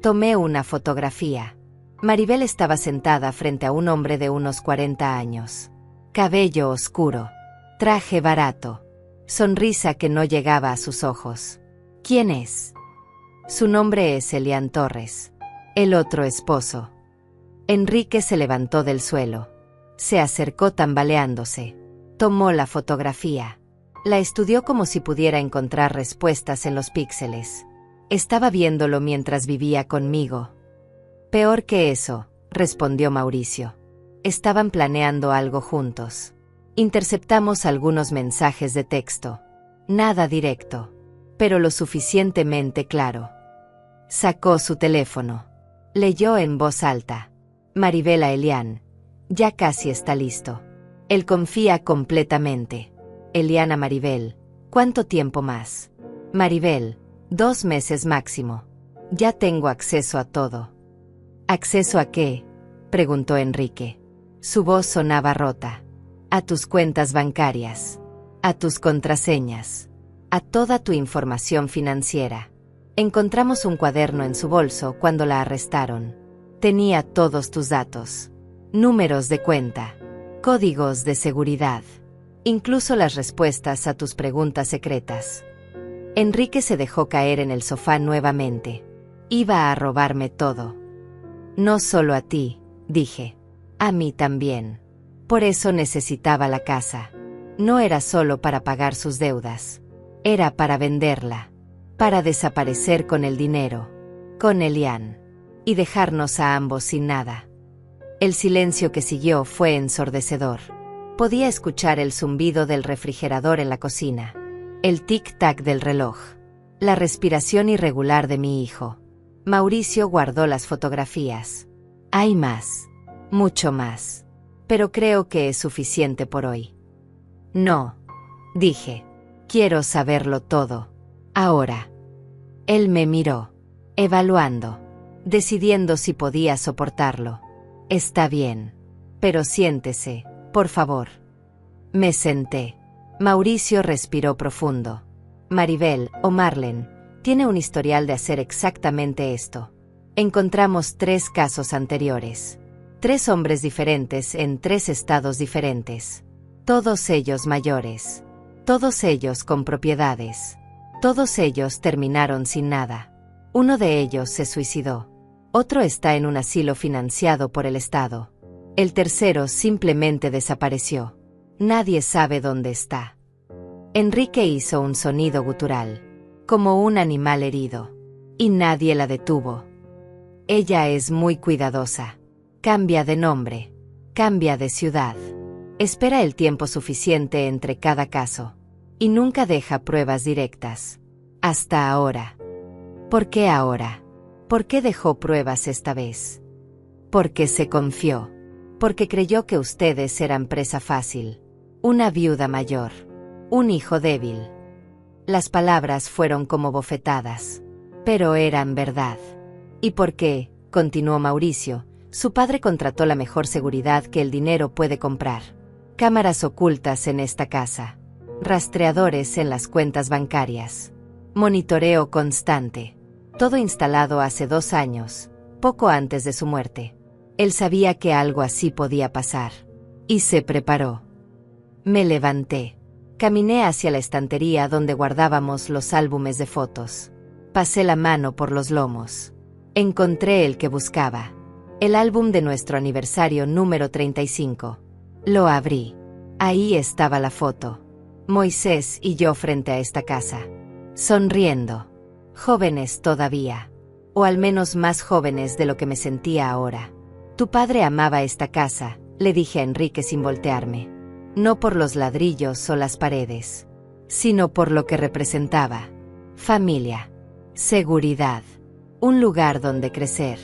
Tomé una fotografía. Maribel estaba sentada frente a un hombre de unos 40 años. Cabello oscuro. Traje barato. Sonrisa que no llegaba a sus ojos. ¿Quién es? Su nombre es Elian Torres. El otro esposo. Enrique se levantó del suelo. Se acercó tambaleándose. Tomó la fotografía. La estudió como si pudiera encontrar respuestas en los píxeles. Estaba viéndolo mientras vivía conmigo. Peor que eso, respondió Mauricio. Estaban planeando algo juntos. Interceptamos algunos mensajes de texto. Nada directo, pero lo suficientemente claro. Sacó su teléfono. Leyó en voz alta. Maribel a Elian. Ya casi está listo. Él confía completamente. Elian a Maribel. ¿Cuánto tiempo más? Maribel. 2 meses máximo. Ya tengo acceso a todo. ¿Acceso a qué?, preguntó Enrique. Su voz sonaba rota. A tus cuentas bancarias. A tus contraseñas. A toda tu información financiera. Encontramos un cuaderno en su bolso cuando la arrestaron. Tenía todos tus datos. Números de cuenta. Códigos de seguridad. Incluso las respuestas a tus preguntas secretas. Enrique se dejó caer en el sofá nuevamente. Iba a robarme todo. No solo a ti, dije. A mí también. Por eso necesitaba la casa. No era solo para pagar sus deudas. Era para venderla. Para desaparecer con el dinero. Con Elian. Y dejarnos a ambos sin nada. El silencio que siguió fue ensordecedor. Podía escuchar el zumbido del refrigerador en la cocina. El tic-tac del reloj. La respiración irregular de mi hijo. Mauricio guardó las fotografías. Hay más. Mucho más. Pero creo que es suficiente por hoy. No. Dije. Quiero saberlo todo. Ahora. Él me miró. Evaluando. Decidiendo si podía soportarlo. Está bien. Pero siéntese, por favor. Me senté. Mauricio respiró profundo. Maribel, o Marlene, tiene un historial de hacer exactamente esto. Encontramos 3 casos anteriores. 3 hombres diferentes en 3 estados diferentes. Todos ellos mayores. Todos ellos con propiedades. Todos ellos terminaron sin nada. Uno de ellos se suicidó. Otro está en un asilo financiado por el Estado. El tercero simplemente desapareció. Nadie sabe dónde está. Enrique hizo un sonido gutural, como un animal herido. Y nadie la detuvo. Ella es muy cuidadosa. Cambia de nombre. Cambia de ciudad. Espera el tiempo suficiente entre cada caso. Y nunca deja pruebas directas. Hasta ahora. ¿Por qué ahora? ¿Por qué dejó pruebas esta vez? Porque se confió. Porque creyó que ustedes eran presa fácil. Una viuda mayor. Un hijo débil. Las palabras fueron como bofetadas. Pero eran verdad. ¿Y por qué?, continuó Mauricio, su padre contrató la mejor seguridad que el dinero puede comprar. Cámaras ocultas en esta casa. Rastreadores en las cuentas bancarias. Monitoreo constante. Todo instalado hace 2 años, poco antes de su muerte. Él sabía que algo así podía pasar. Y se preparó. Me levanté. Caminé hacia la estantería donde guardábamos los álbumes de fotos. Pasé la mano por los lomos. Encontré el que buscaba. El álbum de nuestro aniversario número 35. Lo abrí. Ahí estaba la foto. Moisés y yo frente a esta casa. Sonriendo. Jóvenes todavía. O al menos más jóvenes de lo que me sentía ahora. Tu padre amaba esta casa, le dije a Enrique sin voltearme. No por los ladrillos o las paredes, sino por lo que representaba. Familia. Seguridad. Un lugar donde crecer.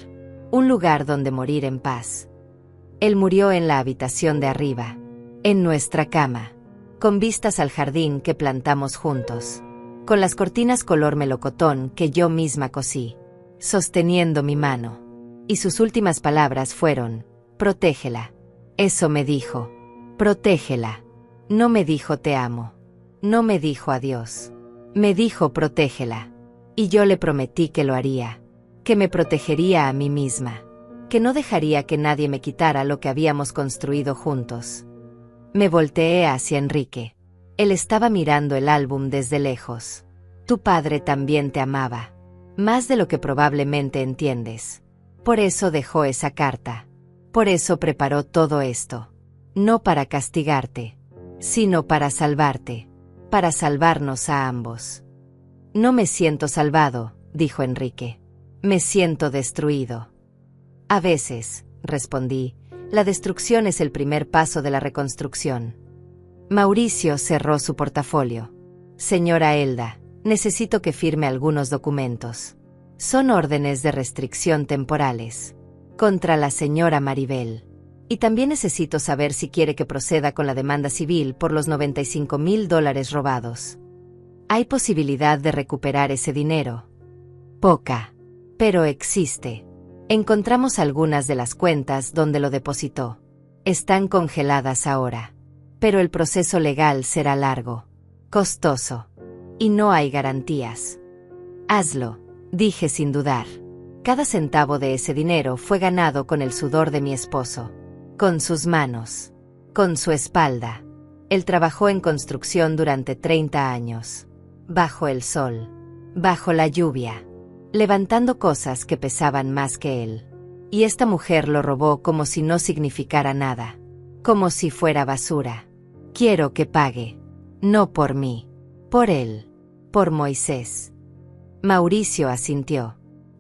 Un lugar donde morir en paz. Él murió en la habitación de arriba. En nuestra cama. Con vistas al jardín que plantamos juntos. Con las cortinas color melocotón que yo misma cosí. Sosteniendo mi mano. Y sus últimas palabras fueron: protégela. Eso me dijo. Protégela. No me dijo te amo. No me dijo adiós. Me dijo protégela. Y yo le prometí que lo haría. Que me protegería a mí misma. Que no dejaría que nadie me quitara lo que habíamos construido juntos. Me volteé hacia Enrique. Él estaba mirando el álbum desde lejos. Tu padre también te amaba. Más de lo que probablemente entiendes. Por eso dejó esa carta. Por eso preparó todo esto. No para castigarte, sino para salvarte, para salvarnos a ambos. No me siento salvado, dijo Enrique. Me siento destruido. A veces, respondí, la destrucción es el primer paso de la reconstrucción. Mauricio cerró su portafolio. Señora Elda, necesito que firme algunos documentos. Son órdenes de restricción temporales. Contra la señora Maribel. Y también necesito saber si quiere que proceda con la demanda civil por los $95,000 robados. ¿Hay posibilidad de recuperar ese dinero? Poca. Pero existe. Encontramos algunas de las cuentas donde lo depositó. Están congeladas ahora. Pero el proceso legal será largo, costoso. Y no hay garantías. Hazlo, dije sin dudar. Cada centavo de ese dinero fue ganado con el sudor de mi esposo. Con sus manos. Con su espalda. Él trabajó en construcción durante 30 años. Bajo el sol. Bajo la lluvia. Levantando cosas que pesaban más que él. Y esta mujer lo robó como si no significara nada. Como si fuera basura. Quiero que pague. No por mí. Por él. Por Moisés. Mauricio asintió.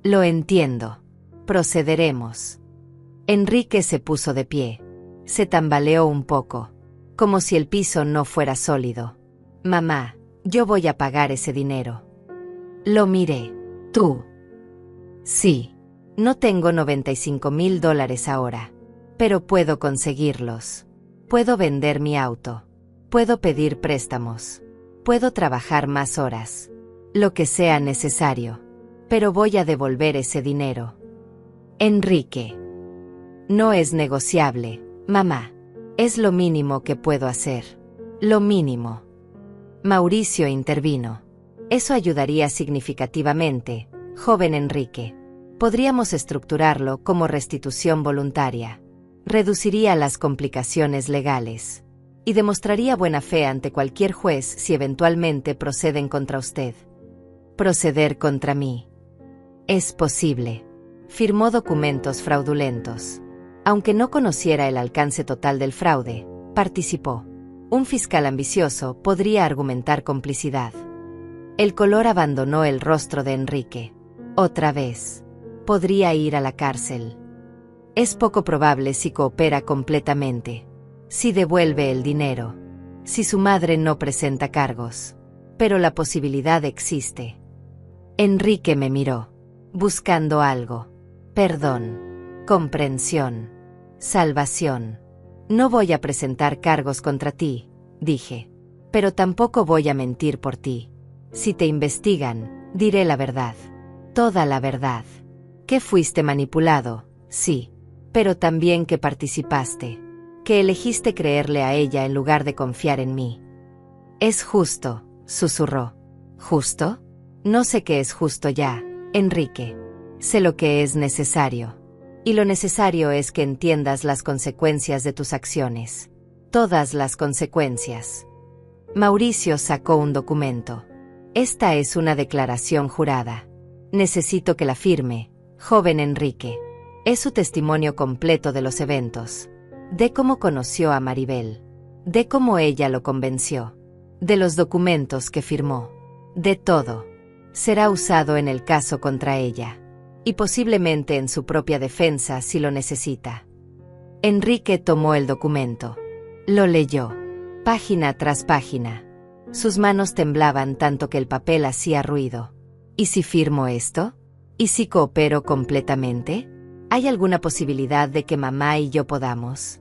Lo entiendo. Procederemos. Enrique se puso de pie. Se tambaleó un poco. Como si el piso no fuera sólido. Mamá, yo voy a pagar ese dinero. Lo miré. ¿Tú? Sí. No tengo $95,000 ahora. Pero puedo conseguirlos. Puedo vender mi auto. Puedo pedir préstamos. Puedo trabajar más horas. Lo que sea necesario. Pero voy a devolver ese dinero. Enrique. No es negociable, mamá. Es lo mínimo que puedo hacer. Lo mínimo. Mauricio intervino. Eso ayudaría significativamente, joven Enrique. Podríamos estructurarlo como restitución voluntaria. Reduciría las complicaciones legales. Y demostraría buena fe ante cualquier juez si eventualmente proceden contra usted. Proceder contra mí. Es posible. Firmó documentos fraudulentos. Aunque no conociera el alcance total del fraude, participó. Un fiscal ambicioso podría argumentar complicidad. El color abandonó el rostro de Enrique. Otra vez. Podría ir a la cárcel. Es poco probable si coopera completamente. Si devuelve el dinero. Si su madre no presenta cargos. Pero la posibilidad existe. Enrique me miró. Buscando algo. Perdón. Comprensión. Salvación. No voy a presentar cargos contra ti, dije. Pero tampoco voy a mentir por ti. Si te investigan, diré la verdad. Toda la verdad. Que fuiste manipulado, sí. Pero también que participaste. Que elegiste creerle a ella en lugar de confiar en mí. Es justo, susurró. ¿Justo? No sé qué es justo ya, Enrique. Sé lo que es necesario. Y lo necesario es que entiendas las consecuencias de tus acciones. Todas las consecuencias. Mauricio sacó un documento. Esta es una declaración jurada. Necesito que la firme, joven Enrique. Es su testimonio completo de los eventos. De cómo conoció a Maribel. De cómo ella lo convenció. De los documentos que firmó. De todo. Será usado en el caso contra ella. Y posiblemente en su propia defensa si lo necesita. Enrique tomó el documento. Lo leyó. Página tras página. Sus manos temblaban tanto que el papel hacía ruido. ¿Y si firmo esto? ¿Y si coopero completamente? ¿Hay alguna posibilidad de que mamá y yo podamos?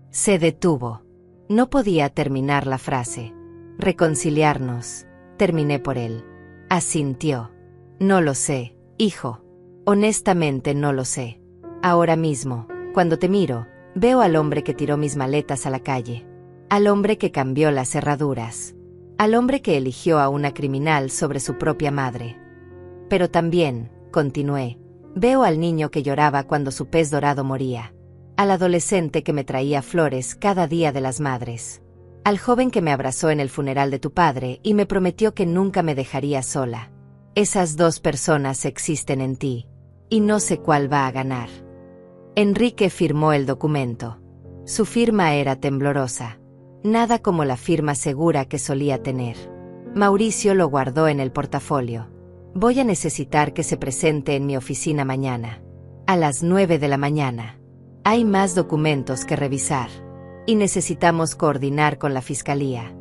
Se detuvo. No podía terminar la frase. Reconciliarnos. Terminé por él. Asintió. No lo sé, hijo. Honestamente no lo sé. Ahora mismo, cuando te miro, veo al hombre que tiró mis maletas a la calle. Al hombre que cambió las cerraduras. Al hombre que eligió a una criminal sobre su propia madre. Pero también, continué, veo al niño que lloraba cuando su pez dorado moría. Al adolescente que me traía flores cada día de las madres. Al joven que me abrazó en el funeral de tu padre y me prometió que nunca me dejaría sola. Esas dos personas existen en ti. Y no sé cuál va a ganar. Enrique firmó el documento. Su firma era temblorosa. Nada como la firma segura que solía tener. Mauricio lo guardó en el portafolio. Voy a necesitar que se presente en mi oficina mañana. A las 9 de la mañana. Hay más documentos que revisar. Y necesitamos coordinar con la fiscalía.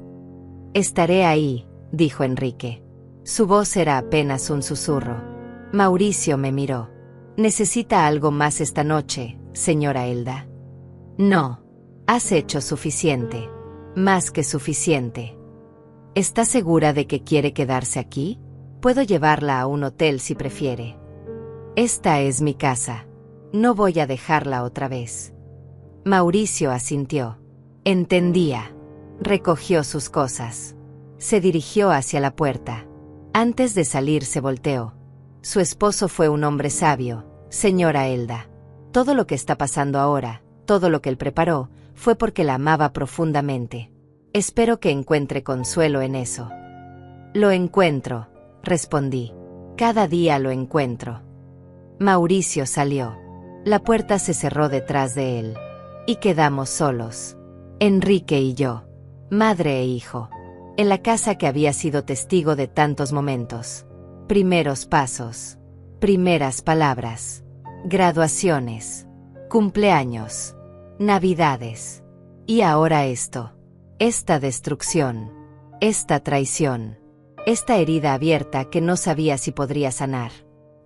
Estaré ahí, dijo Enrique. Su voz era apenas un susurro. Mauricio me miró. ¿Necesita algo más esta noche, señora Elda? No. Has hecho suficiente. Más que suficiente. ¿Está segura de que quiere quedarse aquí? Puedo llevarla a un hotel si prefiere. Esta es mi casa. No voy a dejarla otra vez. Mauricio asintió. Entendía. Recogió sus cosas. Se dirigió hacia la puerta. Antes de salir se volteó. Su esposo fue un hombre sabio, señora Elda. Todo lo que está pasando ahora, todo lo que él preparó, fue porque la amaba profundamente. Espero que encuentre consuelo en eso. Lo encuentro, respondí. Cada día lo encuentro. Mauricio salió. La puerta se cerró detrás de él. Y quedamos solos. Enrique y yo. Madre e hijo. En la casa que había sido testigo de tantos momentos. Primeros pasos. Primeras palabras. Graduaciones. Cumpleaños. Navidades. Y ahora esto. Esta destrucción. Esta traición. Esta herida abierta que no sabía si podría sanar.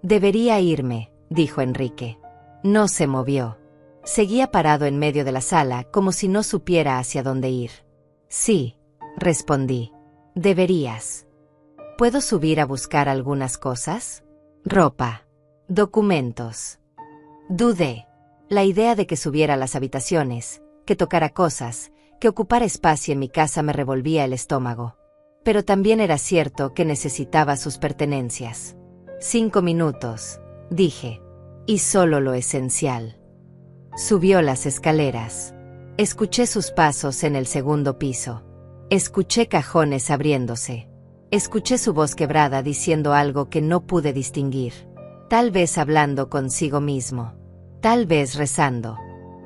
Debería irme, dijo Enrique. No se movió. Seguía parado en medio de la sala como si no supiera hacia dónde ir. Sí, respondí. Deberías. ¿Puedo subir a buscar algunas cosas? Ropa. Documentos. Dudé. La idea de que subiera a las habitaciones, que tocara cosas, que ocupara espacio en mi casa me revolvía el estómago. Pero también era cierto que necesitaba sus pertenencias. 5 minutos, dije. Y solo lo esencial. Subió las escaleras. Escuché sus pasos en el segundo piso. Escuché cajones abriéndose. Escuché su voz quebrada diciendo algo que no pude distinguir. Tal vez hablando consigo mismo. Tal vez rezando.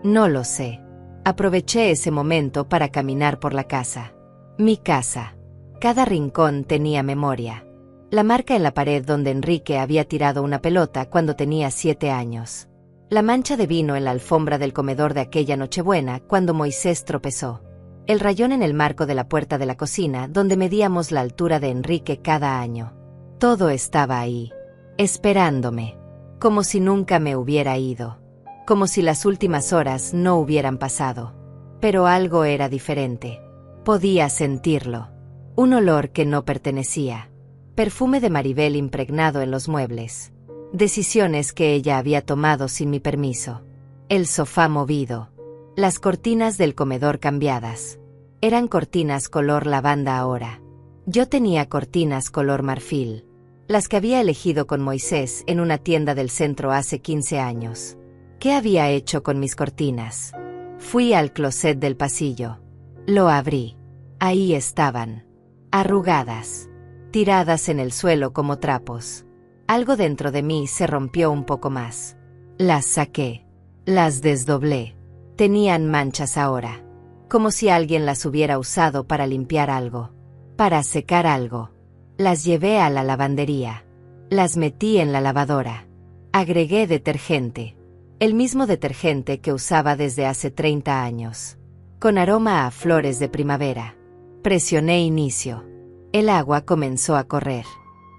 No lo sé. Aproveché ese momento para caminar por la casa. Mi casa. Cada rincón tenía memoria. La marca en la pared donde Enrique había tirado una pelota cuando tenía 7 años. La mancha de vino en la alfombra del comedor de aquella Nochebuena cuando Moisés tropezó. El rayón en el marco de la puerta de la cocina donde medíamos la altura de Enrique cada año. Todo estaba ahí, esperándome, como si nunca me hubiera ido, como si las últimas horas no hubieran pasado. Pero algo era diferente. Podía sentirlo. Un olor que no pertenecía. Perfume de Maribel impregnado en los muebles. Decisiones que ella había tomado sin mi permiso. El sofá movido. Las cortinas del comedor cambiadas. Eran cortinas color lavanda ahora. Yo tenía cortinas color marfil. Las que había elegido con Moisés en una tienda del centro hace 15 años. ¿Qué había hecho con mis cortinas? Fui al closet del pasillo. Lo abrí. Ahí estaban. Arrugadas. Tiradas en el suelo como trapos. Algo dentro de mí se rompió un poco más. Las saqué. Las desdoblé. Tenían manchas ahora. Como si alguien las hubiera usado para limpiar algo. Para secar algo. Las llevé a la lavandería. Las metí en la lavadora. Agregué detergente. El mismo detergente que usaba desde hace 30 años. Con aroma a flores de primavera. Presioné inicio. El agua comenzó a correr.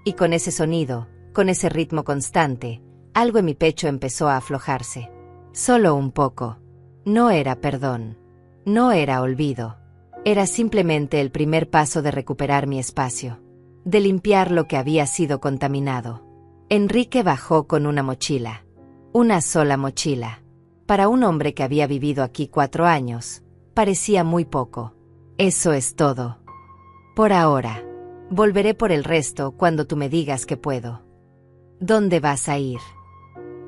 Y con ese sonido, con ese ritmo constante, algo en mi pecho empezó a aflojarse. Solo un poco. No era perdón. No era olvido. Era simplemente el primer paso de recuperar mi espacio. De limpiar lo que había sido contaminado. Enrique bajó con una mochila. Una sola mochila. Para un hombre que había vivido aquí 4 años, parecía muy poco. Eso es todo. Por ahora. Volveré por el resto cuando tú me digas que puedo. ¿Dónde vas a ir?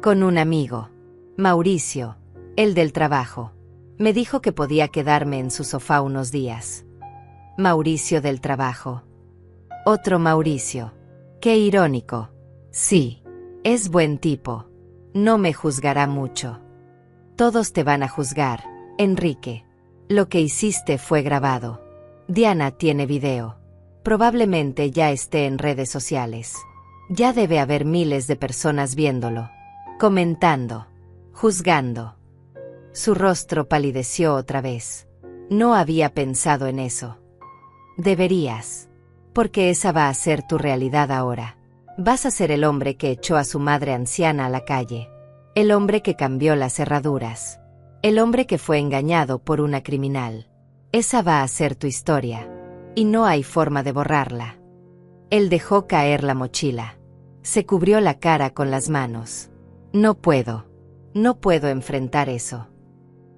Con un amigo. Mauricio, el del trabajo. Me dijo que podía quedarme en su sofá unos días. Mauricio del trabajo. Otro Mauricio. Qué irónico. Sí. Es buen tipo. No me juzgará mucho. Todos te van a juzgar, Enrique. Lo que hiciste fue grabado. Diana tiene video. Probablemente ya esté en redes sociales. Ya debe haber miles de personas viéndolo, comentando, juzgando. Su rostro palideció otra vez. No había pensado en eso. Deberías. Porque esa va a ser tu realidad ahora. Vas a ser el hombre que echó a su madre anciana a la calle. El hombre que cambió las cerraduras. El hombre que fue engañado por una criminal. Esa va a ser tu historia. Y no hay forma de borrarla. Él dejó caer la mochila. Se cubrió la cara con las manos. No puedo. No puedo enfrentar eso.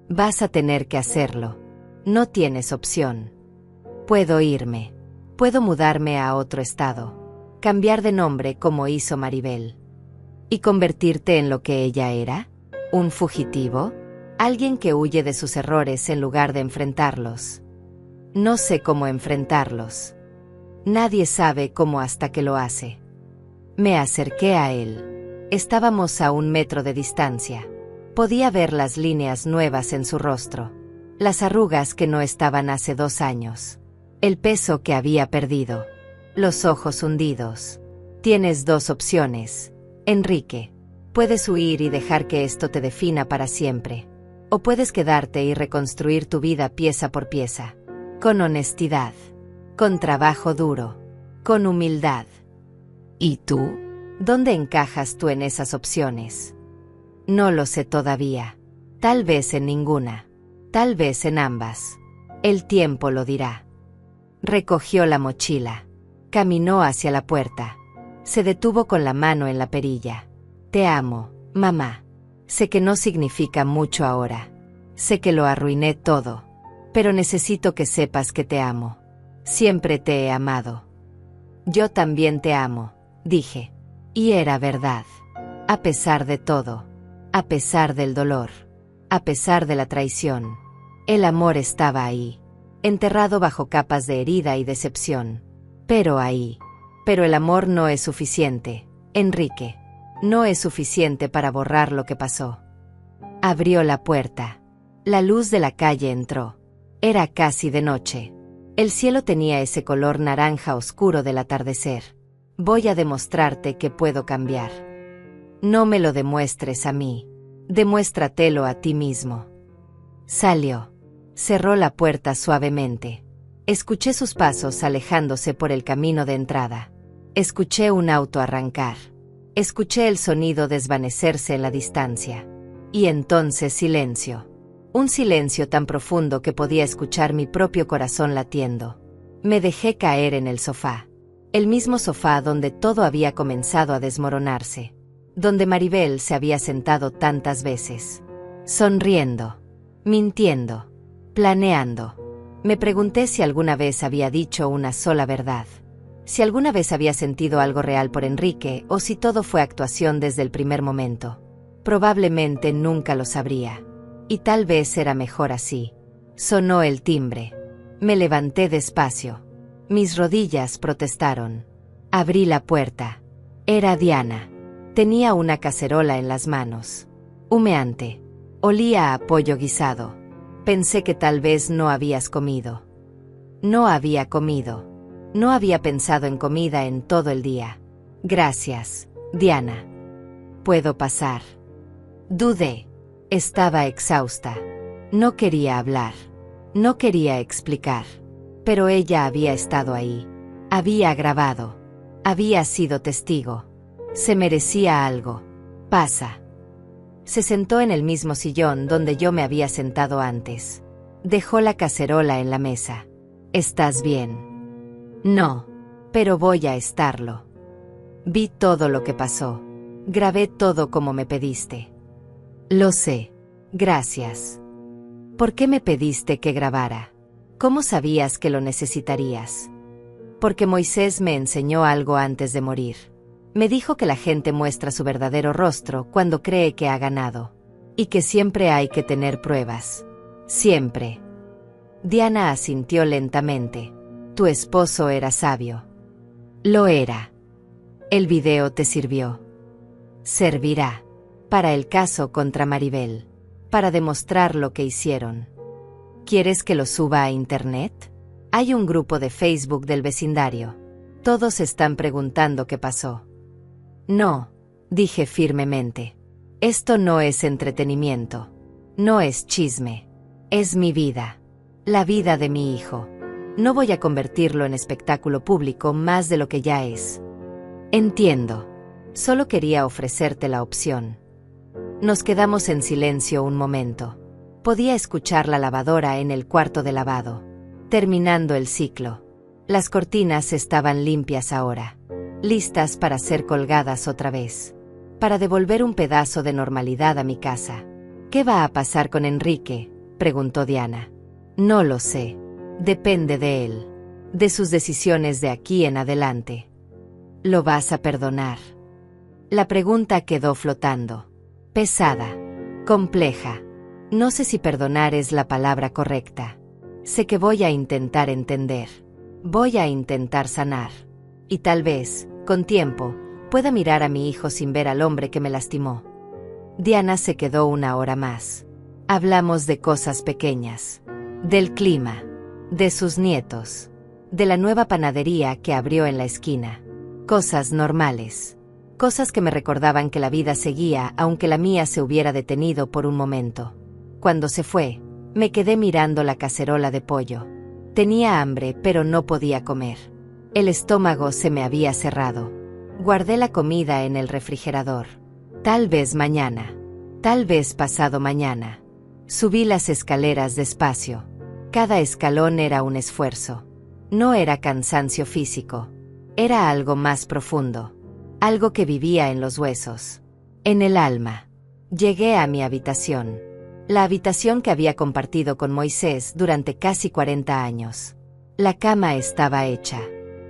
Vas a tener que hacerlo. No tienes opción. Puedo irme. Puedo mudarme a otro estado. Cambiar de nombre como hizo Maribel. ¿Y convertirte en lo que ella era? ¿Un fugitivo? ¿Alguien que huye de sus errores en lugar de enfrentarlos? No sé cómo enfrentarlos. Nadie sabe cómo hasta que lo hace. Me acerqué a él. Estábamos a 1 metro de distancia. Podía ver las líneas nuevas en su rostro. Las arrugas que no estaban hace 2 años. El peso que había perdido. Los ojos hundidos. Tienes 2 opciones, Enrique. Puedes huir y dejar que esto te defina para siempre. O puedes quedarte y reconstruir tu vida pieza por pieza. Con honestidad. Con trabajo duro. Con humildad. ¿Y tú? ¿Dónde encajas tú en esas opciones? No lo sé todavía. Tal vez en ninguna. Tal vez en ambas. El tiempo lo dirá. Recogió la mochila. Caminó hacia la puerta. Se detuvo con la mano en la perilla. Te amo, mamá. Sé que no significa mucho ahora. Sé que lo arruiné todo. Pero necesito que sepas que te amo. Siempre te he amado. Yo también te amo, dije. Y era verdad. A pesar de todo. A pesar del dolor. A pesar de la traición. El amor estaba ahí. Enterrado bajo capas de herida y decepción. Pero ahí. Pero el amor no es suficiente, Enrique. No es suficiente para borrar lo que pasó. Abrió la puerta. La luz de la calle entró. Era casi de noche. El cielo tenía ese color naranja oscuro del atardecer. Voy a demostrarte que puedo cambiar. No me lo demuestres a mí. Demuéstratelo a ti mismo. Salió. Cerró la puerta suavemente. Escuché sus pasos alejándose por el camino de entrada. Escuché un auto arrancar. Escuché el sonido desvanecerse en la distancia. Y entonces silencio. Un silencio tan profundo que podía escuchar mi propio corazón latiendo. Me dejé caer en el sofá. El mismo sofá donde todo había comenzado a desmoronarse. Donde Maribel se había sentado tantas veces. Sonriendo. Mintiendo. Planeando. Me pregunté si alguna vez había dicho una sola verdad. Si alguna vez había sentido algo real por Enrique o si todo fue actuación desde el primer momento. Probablemente nunca lo sabría. Y tal vez era mejor así. Sonó el timbre. Me levanté despacio. Mis rodillas protestaron. Abrí la puerta. Era Diana. Tenía una cacerola en las manos. Humeante. Olía a pollo guisado. Pensé que tal vez no habías comido. No había comido. No había pensado en comida en todo el día. Gracias, Diana. ¿Puedo pasar? Dudé. Estaba exhausta. No quería hablar. No quería explicar. Pero ella había estado ahí. Había grabado. Había sido testigo. Se merecía algo. Pasa. Se sentó en el mismo sillón donde yo me había sentado antes. Dejó la cacerola en la mesa. ¿Estás bien? No. Pero voy a estarlo. Vi todo lo que pasó. Grabé todo como me pediste. Lo sé. Gracias. ¿Por qué me pediste que grabara? ¿Cómo sabías que lo necesitarías? Porque Moisés me enseñó algo antes de morir. Me dijo que la gente muestra su verdadero rostro cuando cree que ha ganado. Y que siempre hay que tener pruebas. Siempre. Diana asintió lentamente. Tu esposo era sabio. Lo era. El video te sirvió. Servirá. Para el caso contra Maribel. para demostrar lo que hicieron. ¿Quieres que lo suba a internet? Hay un grupo de Facebook del vecindario. Todos están preguntando qué pasó. No, dije firmemente. Esto no es entretenimiento. No es chisme. Es mi vida. La vida de mi hijo. No voy a convertirlo en espectáculo público más de lo que ya es. Entiendo. Solo quería ofrecerte la opción. Nos quedamos en silencio un momento. Podía escuchar la lavadora en el cuarto de lavado. Terminando el ciclo. Las cortinas estaban limpias ahora. Listas para ser colgadas otra vez. Para devolver un pedazo de normalidad a mi casa. ¿Qué va a pasar con Enrique?, preguntó Diana. No lo sé. Depende de él. De sus decisiones de aquí en adelante. ¿Lo vas a perdonar? La pregunta quedó flotando. Pesada. Compleja. No sé si perdonar es la palabra correcta. Sé que voy a intentar entender. Voy a intentar sanar. Y tal vez, con tiempo, pueda mirar a mi hijo sin ver al hombre que me lastimó. Diana se quedó una hora más. Hablamos de cosas pequeñas. Del clima. De sus nietos. De la nueva panadería que abrió en la esquina. Cosas normales. Cosas que me recordaban que la vida seguía aunque la mía se hubiera detenido por un momento. Cuando se fue, me quedé mirando la cacerola de pollo. Tenía hambre pero no podía comer. El estómago se me había cerrado. Guardé la comida en el refrigerador. Tal vez mañana. Tal vez pasado mañana. Subí las escaleras despacio. Cada escalón era un esfuerzo. No era cansancio físico. Era algo más profundo. Algo que vivía en los huesos. En el alma. Llegué a mi habitación. La habitación que había compartido con Moisés durante casi 40 años. La cama estaba hecha.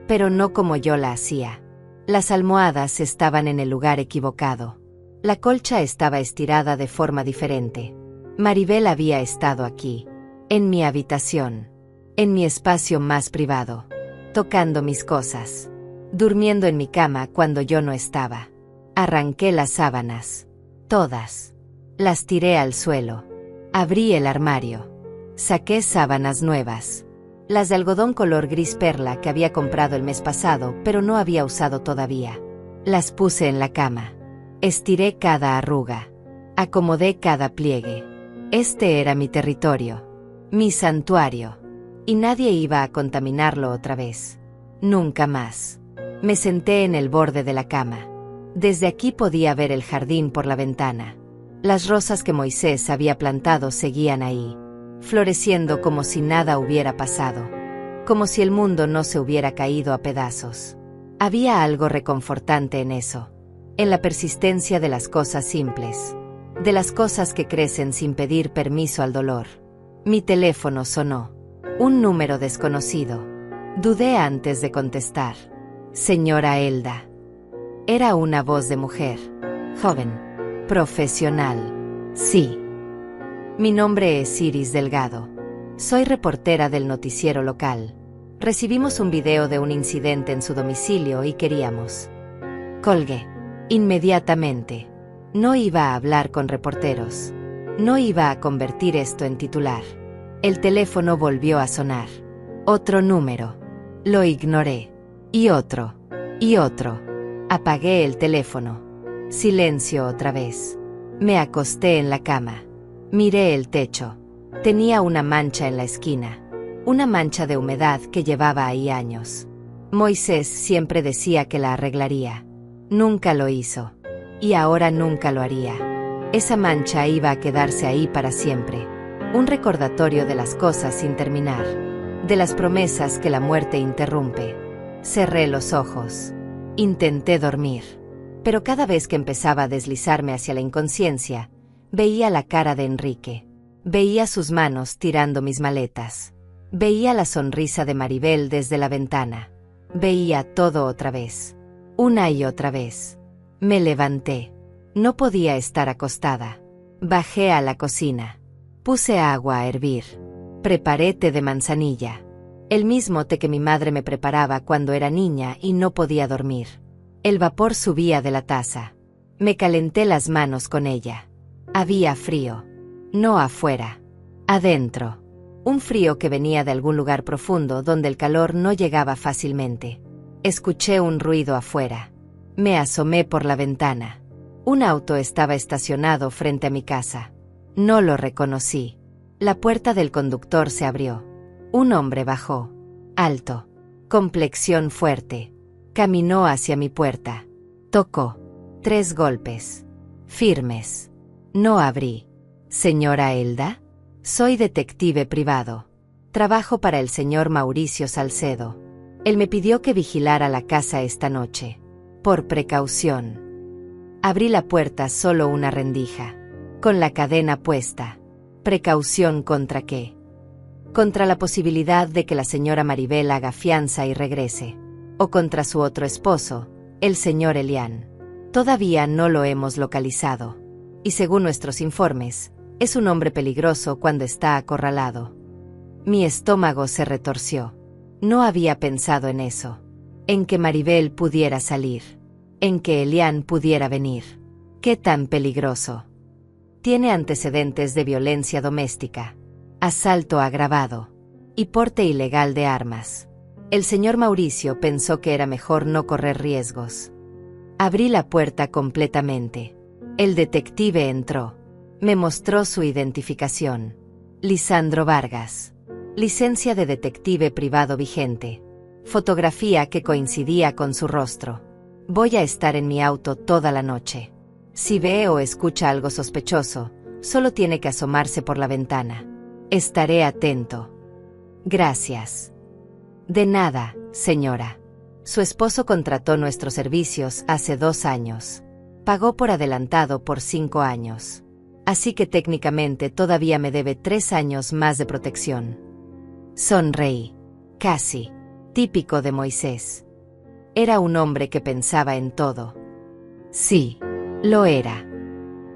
Pero no como yo la hacía. Las almohadas estaban en el lugar equivocado. La colcha estaba estirada de forma diferente. Maribel había estado aquí. En mi habitación. En mi espacio más privado. Tocando mis cosas. Durmiendo en mi cama cuando yo no estaba. Arranqué las sábanas. Todas. Las tiré al suelo. Abrí el armario. Saqué sábanas nuevas. Las de algodón color gris perla que había comprado el mes pasado, pero no había usado todavía. Las puse en la cama. Estiré cada arruga. Acomodé cada pliegue. Este era mi territorio. Mi santuario. Y nadie iba a contaminarlo otra vez. Nunca más. Me senté en el borde de la cama. Desde aquí podía ver el jardín por la ventana. Las rosas que Moisés había plantado seguían ahí, floreciendo como si nada hubiera pasado, como si el mundo no se hubiera caído a pedazos. Había algo reconfortante en eso, en la persistencia de las cosas simples, de las cosas que crecen sin pedir permiso al dolor. Mi teléfono sonó. Un número desconocido. Dudé antes de contestar. Señora Elda. Era una voz de mujer. Joven. Profesional. Sí. Mi nombre es Iris Delgado. Soy reportera del noticiero local. Recibimos un video de un incidente en su domicilio y queríamos. Colgué. Inmediatamente. No iba a hablar con reporteros. No iba a convertir esto en titular. El teléfono volvió a sonar. Otro número. Lo ignoré. Y otro. Y otro. Apagué el teléfono. Silencio otra vez. Me acosté en la cama. Miré el techo. Tenía una mancha en la esquina. Una mancha de humedad que llevaba ahí años. Moisés siempre decía que la arreglaría. Nunca lo hizo. Y ahora nunca lo haría. Esa mancha iba a quedarse ahí para siempre. Un recordatorio de las cosas sin terminar. De las promesas que la muerte interrumpe. Cerré los ojos. Intenté dormir. Pero cada vez que empezaba a deslizarme hacia la inconsciencia, veía la cara de Enrique. Veía sus manos tirando mis maletas. Veía la sonrisa de Maribel desde la ventana. Veía todo otra vez. Una y otra vez. Me levanté. No podía estar acostada. Bajé a la cocina. Puse agua a hervir. Preparé té de manzanilla. El mismo té que mi madre me preparaba cuando era niña y no podía dormir. El vapor subía de la taza. Me calenté las manos con ella. Había frío. No afuera. Adentro. Un frío que venía de algún lugar profundo donde el calor no llegaba fácilmente. Escuché un ruido afuera. Me asomé por la ventana. Un auto estaba estacionado frente a mi casa. No lo reconocí. La puerta del conductor se abrió. Un hombre bajó. Alto. Complexión fuerte. Caminó hacia mi puerta. Tocó. 3 golpes. Firmes. No abrí. ¿Señora Elda? Soy detective privado. Trabajo para el señor Mauricio Salcedo. Él me pidió que vigilara la casa esta noche. Por precaución. Abrí la puerta solo una rendija. Con la cadena puesta. ¿Precaución contra qué? Contra la posibilidad de que la señora Maribel haga fianza y regrese. O contra su otro esposo, el señor Elián. Todavía no lo hemos localizado. Y según nuestros informes, es un hombre peligroso cuando está acorralado. Mi estómago se retorció. No había pensado en eso. En que Maribel pudiera salir. En que Elián pudiera venir. ¿Qué tan peligroso? Tiene antecedentes de violencia doméstica, asalto agravado y porte ilegal de armas. El señor Mauricio pensó que era mejor no correr riesgos. Abrí la puerta completamente. El detective entró. Me mostró su identificación. Lisandro Vargas. Licencia de detective privado vigente. Fotografía que coincidía con su rostro. Voy a estar en mi auto toda la noche. Si ve o escucha algo sospechoso, solo tiene que asomarse por la ventana. Estaré atento. Gracias. De nada, señora. Su esposo contrató nuestros servicios hace 2 años. Pagó por adelantado por 5 años. Así que técnicamente todavía me debe 3 años más de protección. Sonreí. Casi. Típico de Moisés. Era un hombre que pensaba en todo. Sí, lo era.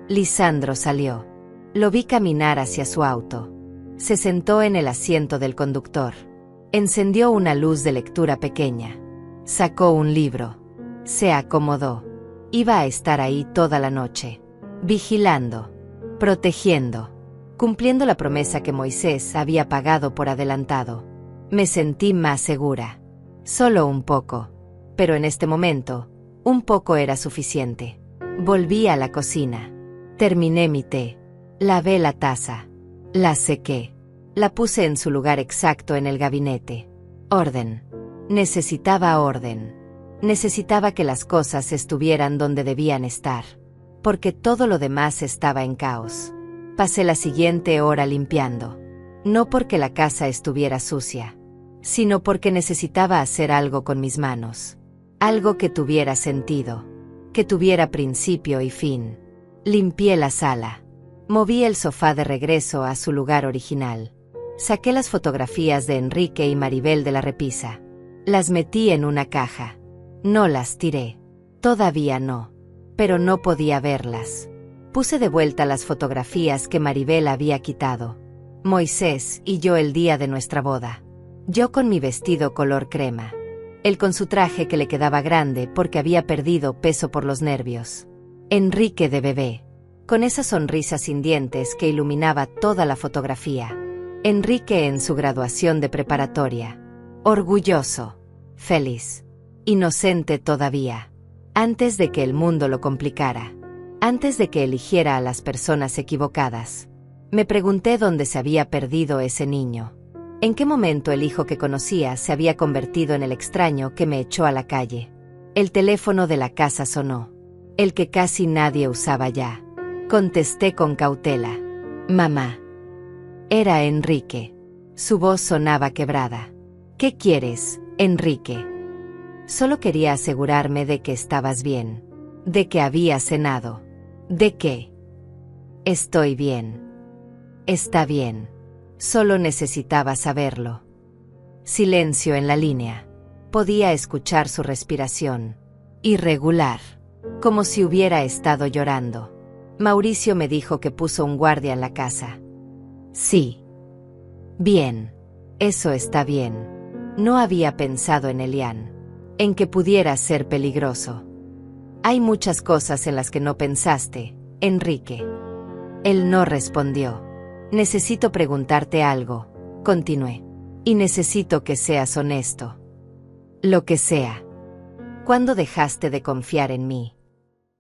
Lisandro salió. Lo vi caminar hacia su auto. Se sentó en el asiento del conductor. Encendió una luz de lectura pequeña. Sacó un libro. Se acomodó. Iba a estar ahí toda la noche. Vigilando. Protegiendo. Cumpliendo la promesa que Moisés había pagado por adelantado. Me sentí más segura. Solo un poco. Pero en este momento, un poco era suficiente. Volví a la cocina. Terminé mi té. Lavé la taza. La sequé. La puse en su lugar exacto en el gabinete. Orden. Necesitaba orden. Necesitaba que las cosas estuvieran donde debían estar. Porque todo lo demás estaba en caos. Pasé la siguiente hora limpiando. No porque la casa estuviera sucia, sino porque necesitaba hacer algo con mis manos. Algo que tuviera sentido. Que tuviera principio y fin. Limpié la sala. Moví el sofá de regreso a su lugar original. Saqué las fotografías de Enrique y Maribel de la repisa. Las metí en una caja. No las tiré. Todavía no. Pero no podía verlas. Puse de vuelta las fotografías que Maribel había quitado. Moisés y yo el día de nuestra boda. Yo con mi vestido color crema. Él con su traje que le quedaba grande porque había perdido peso por los nervios. Enrique de bebé. Con esa sonrisa sin dientes que iluminaba toda la fotografía. Enrique en su graduación de preparatoria. Orgulloso. Feliz. Inocente todavía. Antes de que el mundo lo complicara. Antes de que eligiera a las personas equivocadas. Me pregunté dónde se había perdido ese niño. ¿En qué momento el hijo que conocía se había convertido en el extraño que me echó a la calle? El teléfono de la casa sonó. El que casi nadie usaba ya. Contesté con cautela. Mamá. Era Enrique. Su voz sonaba quebrada. ¿Qué quieres, Enrique? Solo quería asegurarme de que estabas bien. De que había cenado. ¿De qué? Estoy bien. Está bien. Solo necesitaba saberlo. Silencio en la línea. Podía escuchar su respiración. Irregular. Como si hubiera estado llorando. Mauricio me dijo que puso un guardia en la casa. Sí. Bien. Eso está bien. No había pensado en Elián. En que pudiera ser peligroso. Hay muchas cosas en las que no pensaste, Enrique. Él no respondió. Necesito preguntarte algo, continué. Y necesito que seas honesto. Lo que sea. ¿Cuándo dejaste de confiar en mí?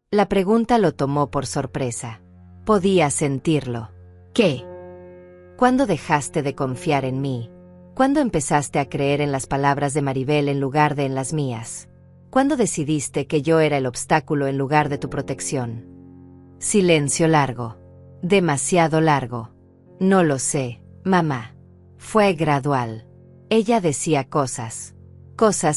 La pregunta lo tomó por sorpresa. Podía sentirlo. ¿Qué? ¿Cuándo dejaste de confiar en mí? ¿Cuándo empezaste a creer en las palabras de Maribel en lugar de en las mías? ¿Cuándo decidiste que yo era el obstáculo en lugar de tu protección? Silencio largo. Demasiado largo. No lo sé, mamá. Fue gradual. Ella decía cosas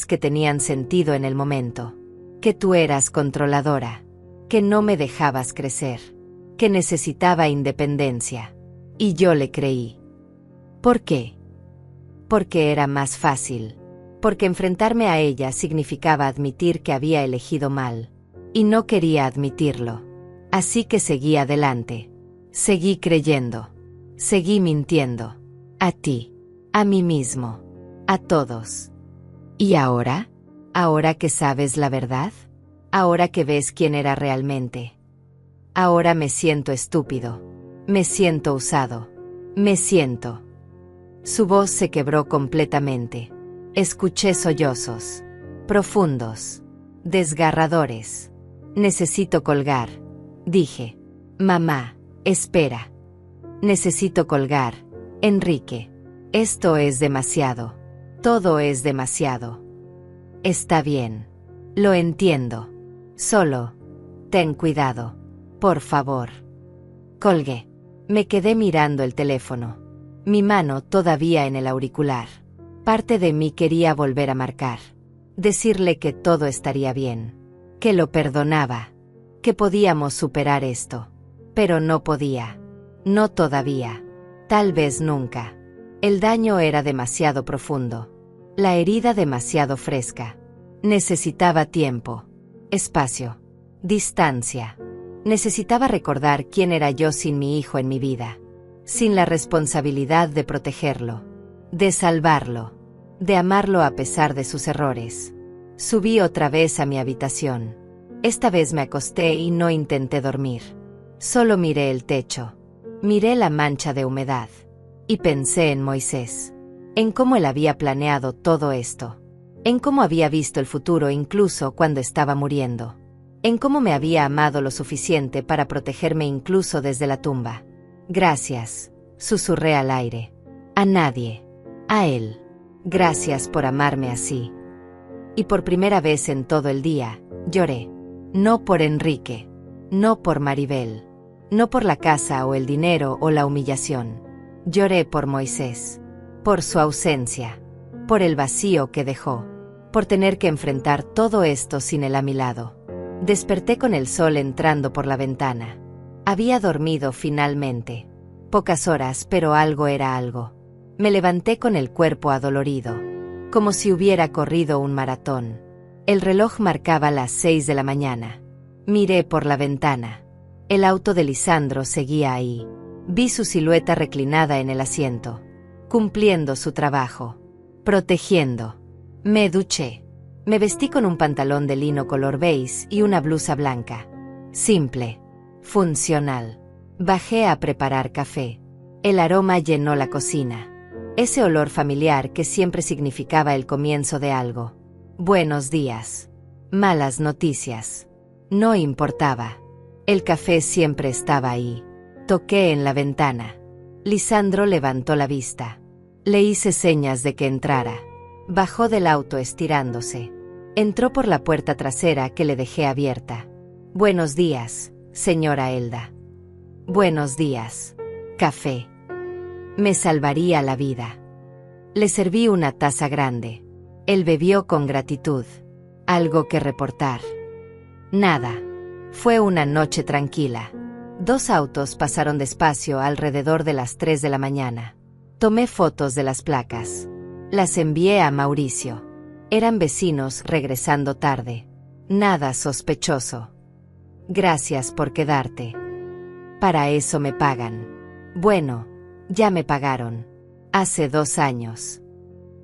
que tenían sentido en el momento. Que tú eras controladora. Que no me dejabas crecer. Que necesitaba independencia. Y yo le creí. ¿Por qué? Porque era más fácil. Porque enfrentarme a ella significaba admitir que había elegido mal. Y no quería admitirlo. Así que seguí adelante. Seguí creyendo. Seguí mintiendo. A ti. A mí mismo. A todos. ¿Y ahora? ¿Ahora que sabes la verdad? ¿Ahora que ves quién era realmente? Ahora me siento estúpido. Me siento usado. Me siento. Su voz se quebró completamente. Escuché sollozos. Profundos. Desgarradores. Necesito colgar. Dije. Mamá, espera. Necesito colgar. Enrique. Esto es demasiado. Todo es demasiado. Está bien. Lo entiendo. Solo. Ten cuidado. Por favor. Colgué. Me quedé mirando el teléfono. Mi mano todavía en el auricular. Parte de mí quería volver a marcar. Decirle que todo estaría bien. Que lo perdonaba. Que podíamos superar esto. Pero no podía. No todavía. Tal vez nunca. El daño era demasiado profundo. La herida demasiado fresca. Necesitaba tiempo. Espacio. Distancia. Necesitaba recordar quién era yo sin mi hijo en mi vida. Sin la responsabilidad de protegerlo. De salvarlo. De amarlo a pesar de sus errores. Subí otra vez a mi habitación. Esta vez me acosté y no intenté dormir. Solo miré el techo. Miré la mancha de humedad. Y pensé en Moisés. En cómo él había planeado todo esto. En cómo había visto el futuro incluso cuando estaba muriendo. En cómo me había amado lo suficiente para protegerme incluso desde la tumba. Gracias, susurré al aire. A nadie. A él. Gracias por amarme así. Y por primera vez en todo el día, lloré. No por Enrique. No por Maribel. No por la casa o el dinero o la humillación. Lloré por Moisés. Por su ausencia. Por el vacío que dejó. Por tener que enfrentar todo esto sin él a mi lado. Desperté con el sol entrando por la ventana. Había dormido finalmente. Pocas horas, pero algo era algo. Me levanté con el cuerpo adolorido. Como si hubiera corrido un maratón. El reloj marcaba las 6 de la mañana. Miré por la ventana. El auto de Lisandro seguía ahí. Vi su silueta reclinada en el asiento. Cumpliendo su trabajo. Protegiendo. Me duché. Me vestí con un pantalón de lino color beige y una blusa blanca. Simple. Funcional. Bajé a preparar café. El aroma llenó la cocina. Ese olor familiar que siempre significaba el comienzo de algo. Buenos días. Malas noticias. No importaba. El café siempre estaba ahí. Toqué en la ventana. Lisandro levantó la vista. Le hice señas de que entrara. Bajó del auto estirándose. Entró por la puerta trasera que le dejé abierta. Buenos días, señora Elda. Buenos días. Café. Me salvaría la vida. Le serví una taza grande. Él bebió con gratitud. ¿Algo que reportar? Nada. Fue una noche tranquila. 2 autos pasaron despacio alrededor de las 3 de la mañana. Tomé fotos de las placas. Las envié a Mauricio. Eran vecinos regresando tarde. Nada sospechoso. Gracias por quedarte. Para eso me pagan. Bueno, ya me pagaron. Hace 2 años.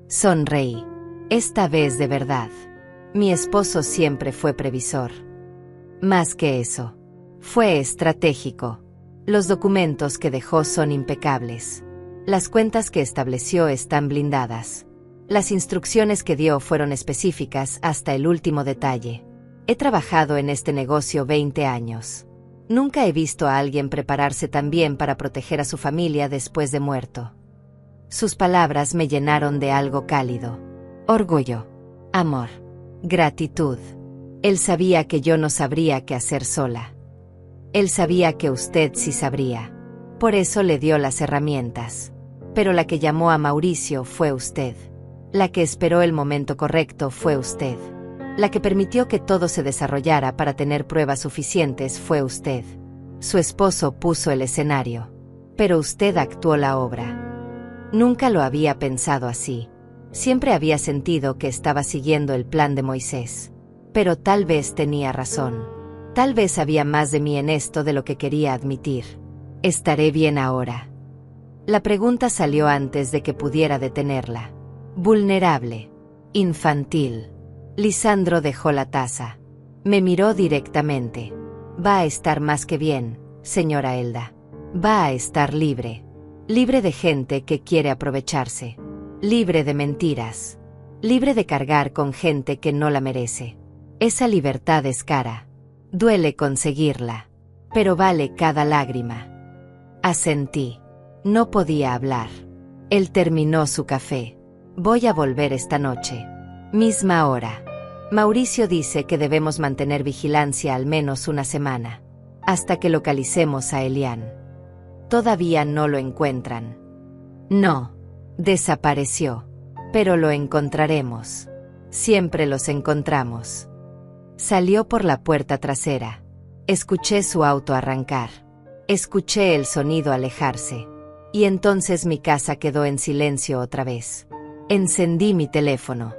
Sonreí. Esta vez de verdad. Mi esposo siempre fue previsor. Más que eso. Fue estratégico. Los documentos que dejó son impecables. Las cuentas que estableció están blindadas. Las instrucciones que dio fueron específicas hasta el último detalle. He trabajado en este negocio 20 años. Nunca he visto a alguien prepararse tan bien para proteger a su familia después de muerto. Sus palabras me llenaron de algo cálido. Orgullo, amor, gratitud. Él sabía que yo no sabría qué hacer sola. Él sabía que usted sí sabría. Por eso le dio las herramientas. Pero la que llamó a Mauricio fue usted. La que esperó el momento correcto fue usted. La que permitió que todo se desarrollara para tener pruebas suficientes fue usted. Su esposo puso el escenario. Pero usted actuó la obra. Nunca lo había pensado así. Siempre había sentido que estaba siguiendo el plan de Moisés. Pero tal vez tenía razón. Tal vez había más de mí en esto de lo que quería admitir. ¿Estaré bien ahora? La pregunta salió antes de que pudiera detenerla. Vulnerable. Infantil. Lisandro dejó la taza. Me miró directamente. Va a estar más que bien, señora Elda. Va a estar libre. Libre de gente que quiere aprovecharse. Libre de mentiras. Libre de cargar con gente que no la merece. Esa libertad es cara. Duele conseguirla. Pero vale cada lágrima. Asentí. No podía hablar. Él terminó su café. Voy a volver esta noche. Misma hora. Mauricio dice que debemos mantener vigilancia al menos una semana. Hasta que localicemos a Elian. Todavía no lo encuentran. No. Desapareció. Pero lo encontraremos. Siempre los encontramos. Salió por la puerta trasera. Escuché su auto arrancar. Escuché el sonido alejarse. Y entonces mi casa quedó en silencio otra vez. Encendí mi teléfono.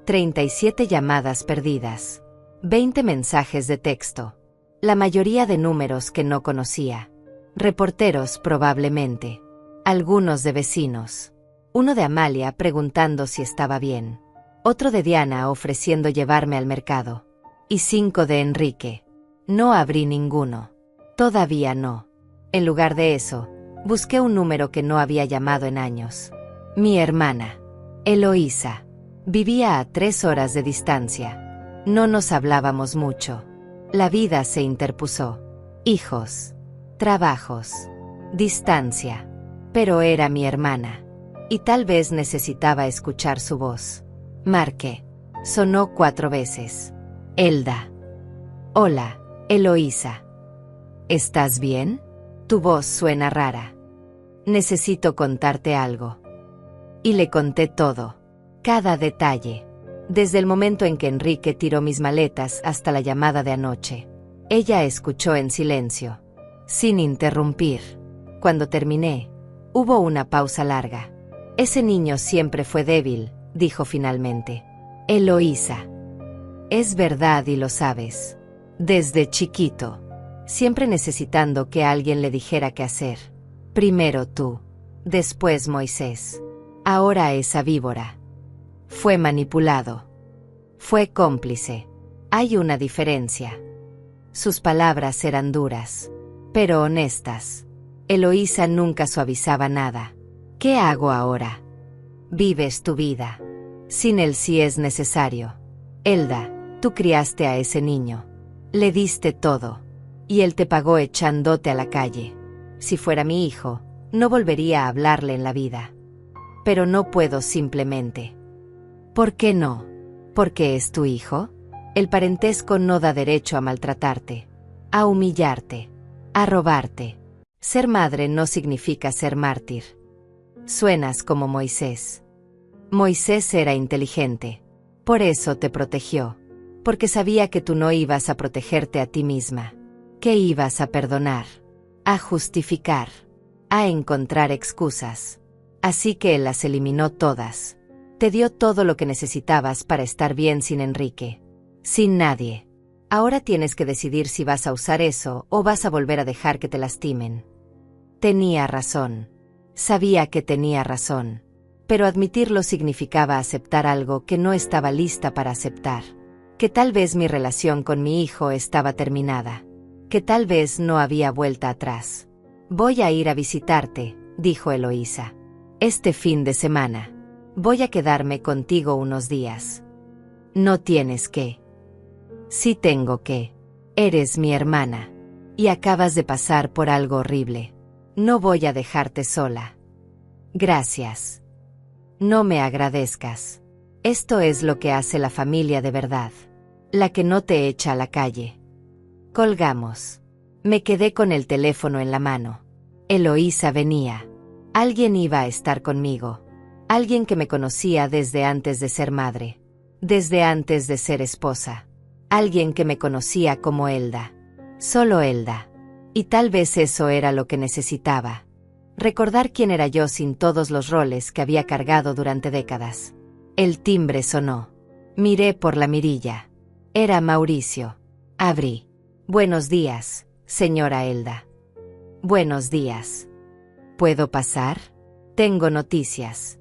37 llamadas perdidas. 20 mensajes de texto. La mayoría de números que no conocía. Reporteros probablemente. Algunos de vecinos. Uno de Amalia preguntando si estaba bien. Otro de Diana ofreciendo llevarme al mercado. Y 5 de Enrique. No abrí ninguno. Todavía no. En lugar de eso, busqué un número que no había llamado en años. Mi hermana. Eloísa. Vivía a 3 horas de distancia. No nos hablábamos mucho. La vida se interpuso. Hijos. Trabajos. Distancia. Pero era mi hermana. Y tal vez necesitaba escuchar su voz. Marqué. Sonó 4 veces. Elda. Hola, Eloísa. ¿Estás bien? Tu voz suena rara. Necesito contarte algo. Y le conté todo. Cada detalle. Desde el momento en que Enrique tiró mis maletas hasta la llamada de anoche. Ella escuchó en silencio. Sin interrumpir. Cuando terminé, hubo una pausa larga. Ese niño siempre fue débil, dijo finalmente. Eloísa. Es verdad y lo sabes. Desde chiquito. Siempre necesitando que alguien le dijera qué hacer. Primero tú. Después Moisés. Ahora esa víbora. Fue manipulado. Fue cómplice. Hay una diferencia. Sus palabras eran duras. Pero honestas. Eloísa nunca suavizaba nada. ¿Qué hago ahora? Vives tu vida. Sin él si es necesario. Elda, tú criaste a ese niño. Le diste todo. Y él te pagó echándote a la calle. Si fuera mi hijo, no volvería a hablarle en la vida. Pero no puedo simplemente. ¿Por qué no? ¿Porque es tu hijo? El parentesco no da derecho a maltratarte, a humillarte, a robarte. Ser madre no significa ser mártir. Suenas como Moisés. Moisés era inteligente. Por eso te protegió. Porque sabía que tú no ibas a protegerte a ti misma. Que ibas a perdonar. A justificar. A encontrar excusas. Así que él las eliminó todas. Te dio todo lo que necesitabas para estar bien sin Enrique. Sin nadie. Ahora tienes que decidir si vas a usar eso o vas a volver a dejar que te lastimen. Tenía razón. Sabía que tenía razón. Pero admitirlo significaba aceptar algo que no estaba lista para aceptar. Que tal vez mi relación con mi hijo estaba terminada. Que tal vez no había vuelta atrás. Voy a ir a visitarte, dijo Eloísa. Este fin de semana. Voy a quedarme contigo unos días. No tienes que. Sí tengo que. Eres mi hermana. Y acabas de pasar por algo horrible. No voy a dejarte sola. Gracias. No me agradezcas. Esto es lo que hace la familia de verdad. La que no te echa a la calle. Colgamos. Me quedé con el teléfono en la mano. Eloísa venía. Alguien iba a estar conmigo. Alguien que me conocía desde antes de ser madre. Desde antes de ser esposa. Alguien que me conocía como Elda. Solo Elda. Y tal vez eso era lo que necesitaba. Recordar quién era yo sin todos los roles que había cargado durante décadas. El timbre sonó. Miré por la mirilla. Era Mauricio. Abrí. Buenos días, señora Elda. Buenos días. ¿Puedo pasar? Tengo noticias.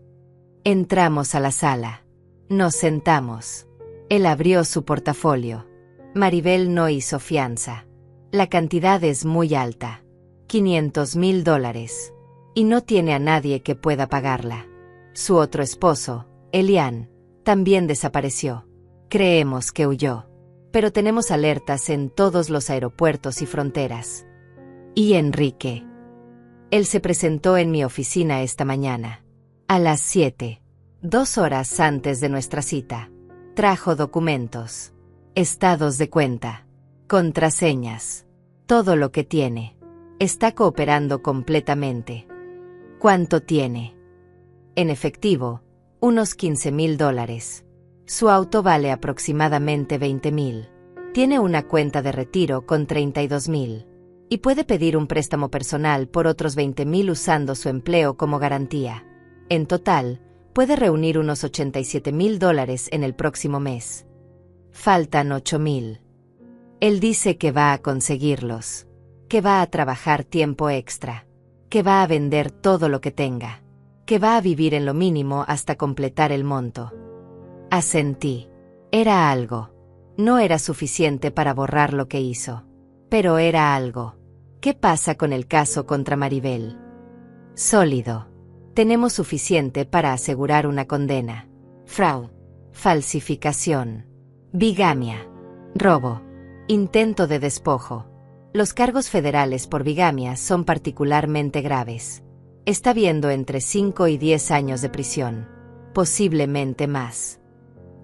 Entramos a la sala. Nos sentamos. Él abrió su portafolio. Maribel no hizo fianza. La cantidad es muy alta. $500,000. Y no tiene a nadie que pueda pagarla. Su otro esposo, Elian, también desapareció. Creemos que huyó. Pero tenemos alertas en todos los aeropuertos y fronteras. ¿Y Enrique? Él se presentó en mi oficina esta mañana. A las 7. 2 horas antes de nuestra cita. Trajo documentos. Estados de cuenta. Contraseñas. Todo lo que tiene. Está cooperando completamente. ¿Cuánto tiene? En efectivo, unos $15,000. Su auto vale aproximadamente $20,000. Tiene una cuenta de retiro con $32,000. Y puede pedir un préstamo personal por otros $20,000 usando su empleo como garantía. En total, puede reunir unos $87,000 en el próximo mes. Faltan $8,000. Él dice que va a conseguirlos. Que va a trabajar tiempo extra. Que va a vender todo lo que tenga. Que va a vivir en lo mínimo hasta completar el monto. Asentí. Era algo. No era suficiente para borrar lo que hizo. Pero era algo. ¿Qué pasa con el caso contra Maribel? Sólido. Tenemos suficiente para asegurar una condena. Fraude. Falsificación. Bigamia. Robo. Intento de despojo. Los cargos federales por bigamia son particularmente graves. Está viendo entre 5 y 10 años de prisión. Posiblemente más.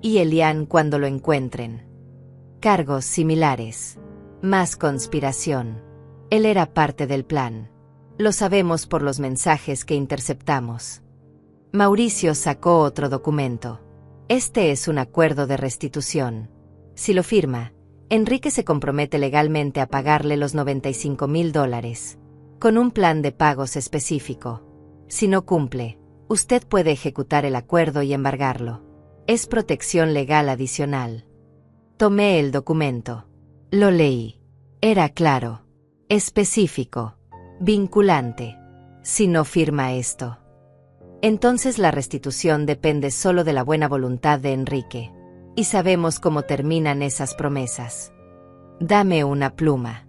Y Elian cuando lo encuentren. Cargos similares. Más conspiración. Él era parte del plan. Lo sabemos por los mensajes que interceptamos. Mauricio sacó otro documento. Este es un acuerdo de restitución. Si lo firma, Enrique se compromete legalmente a pagarle los $95,000, con un plan de pagos específico. Si no cumple, usted puede ejecutar el acuerdo y embargarlo. Es protección legal adicional. Tomé el documento. Lo leí. Era claro. Específico. Vinculante. Si no firma esto, entonces la restitución depende solo de la buena voluntad de Enrique. Y sabemos cómo terminan esas promesas. Dame una pluma.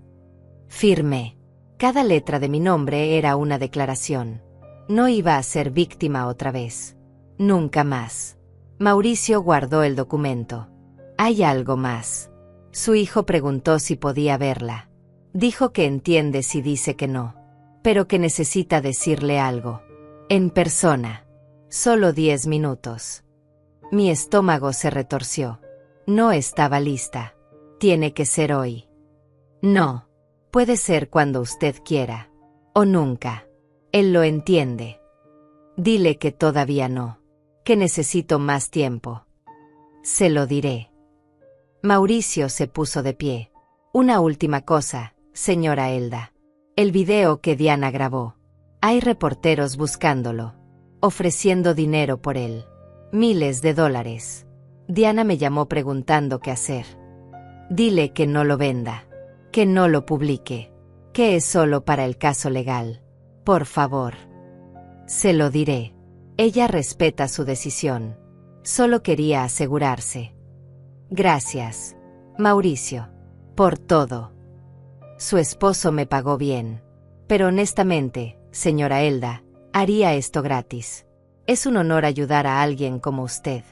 Firmé. Cada letra de mi nombre era una declaración. No iba a ser víctima otra vez. Nunca más. Mauricio guardó el documento. ¿Hay algo más? Su hijo preguntó si podía verla. Dijo que entiende si dice que no, pero que necesita decirle algo. En persona. Solo 10 minutos. Mi estómago se retorció. No estaba lista. Tiene que ser hoy. No. Puede ser cuando usted quiera. O nunca. Él lo entiende. Dile que todavía no. Que necesito más tiempo. Se lo diré. Mauricio se puso de pie. Una última cosa, señora Elda. El video que Diana grabó. Hay reporteros buscándolo. Ofreciendo dinero por él. Miles de dólares. Diana me llamó preguntando qué hacer. Dile que no lo venda. Que no lo publique. Que es solo para el caso legal. Por favor. Se lo diré. Ella respeta su decisión. Solo quería asegurarse. Gracias, Mauricio, por todo. Su esposo me pagó bien. Pero honestamente, señora Elda, haría esto gratis. Es un honor ayudar a alguien como usted.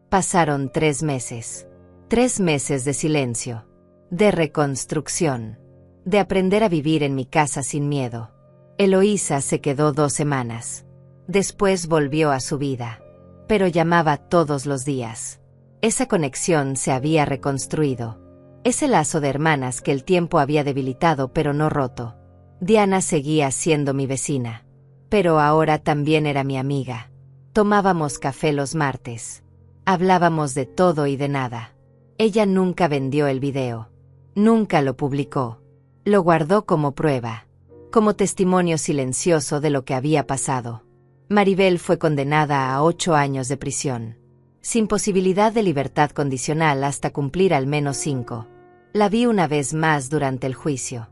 Pasaron 3 meses. 3 meses de silencio, de reconstrucción, de aprender a vivir en mi casa sin miedo. Eloísa se quedó 2 semanas. Después volvió a su vida. Pero llamaba todos los días. Esa conexión se había reconstruido. Ese lazo de hermanas que el tiempo había debilitado pero no roto. Diana seguía siendo mi vecina. Pero ahora también era mi amiga. Tomábamos café los martes. Hablábamos de todo y de nada. Ella nunca vendió el video. Nunca lo publicó. Lo guardó como prueba. Como testimonio silencioso de lo que había pasado. Maribel fue condenada a 8 años de prisión. Sin posibilidad de libertad condicional hasta cumplir al menos 5. La vi una vez más durante el juicio.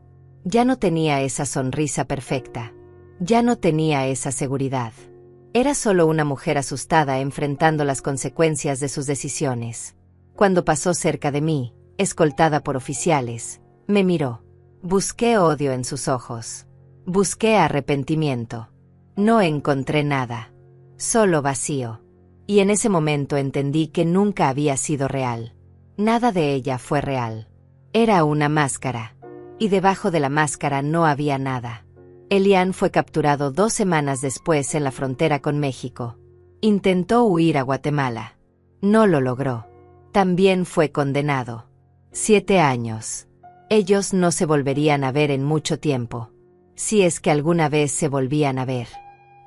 Ya no tenía esa sonrisa perfecta. Ya no tenía esa seguridad. Era solo una mujer asustada enfrentando las consecuencias de sus decisiones. Cuando pasó cerca de mí, escoltada por oficiales, me miró. Busqué odio en sus ojos. Busqué arrepentimiento. No encontré nada. Solo vacío. Y en ese momento entendí que nunca había sido real. Nada de ella fue real. Era una máscara. Y debajo de la máscara no había nada. Elian fue capturado 2 semanas después en la frontera con México. Intentó huir a Guatemala. No lo logró. También fue condenado. 7 años. Ellos no se volverían a ver en mucho tiempo. Si es que alguna vez se volvían a ver.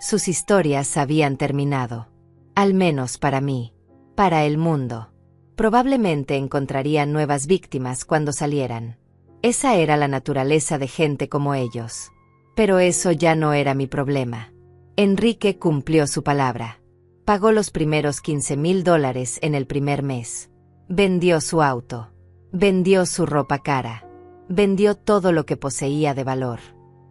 Sus historias habían terminado. Al menos para mí. Para el mundo. Probablemente encontrarían nuevas víctimas cuando salieran. Esa era la naturaleza de gente como ellos. Pero eso ya no era mi problema. Enrique cumplió su palabra. Pagó los primeros $15,000 en el primer mes. Vendió su auto. Vendió su ropa cara. Vendió todo lo que poseía de valor.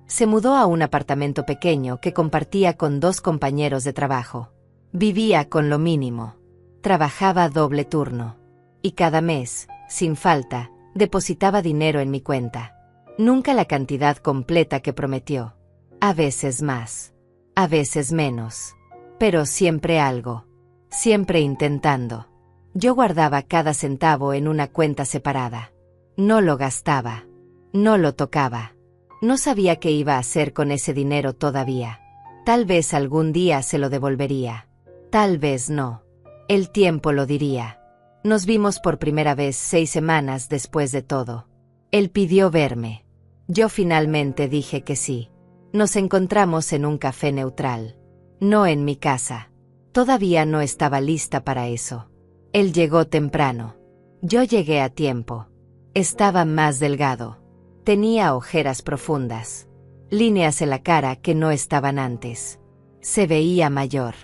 Se mudó a un apartamento pequeño que compartía con 2 compañeros de trabajo. Vivía con lo mínimo. Trabajaba doble turno. Y cada mes, sin falta, depositaba dinero en mi cuenta. Nunca la cantidad completa que prometió. A veces más. A veces menos. Pero siempre algo. Siempre intentando. Yo guardaba cada centavo en una cuenta separada. No lo gastaba. No lo tocaba. No sabía qué iba a hacer con ese dinero todavía. Tal vez algún día se lo devolvería. Tal vez no. El tiempo lo diría. Nos vimos por primera vez 6 semanas después de todo. Él pidió verme. Yo finalmente dije que sí. Nos encontramos en un café neutral. No en mi casa. Todavía no estaba lista para eso. Él llegó temprano. Yo llegué a tiempo. Estaba más delgado. Tenía ojeras profundas. Líneas en la cara que no estaban antes. Se veía mayor.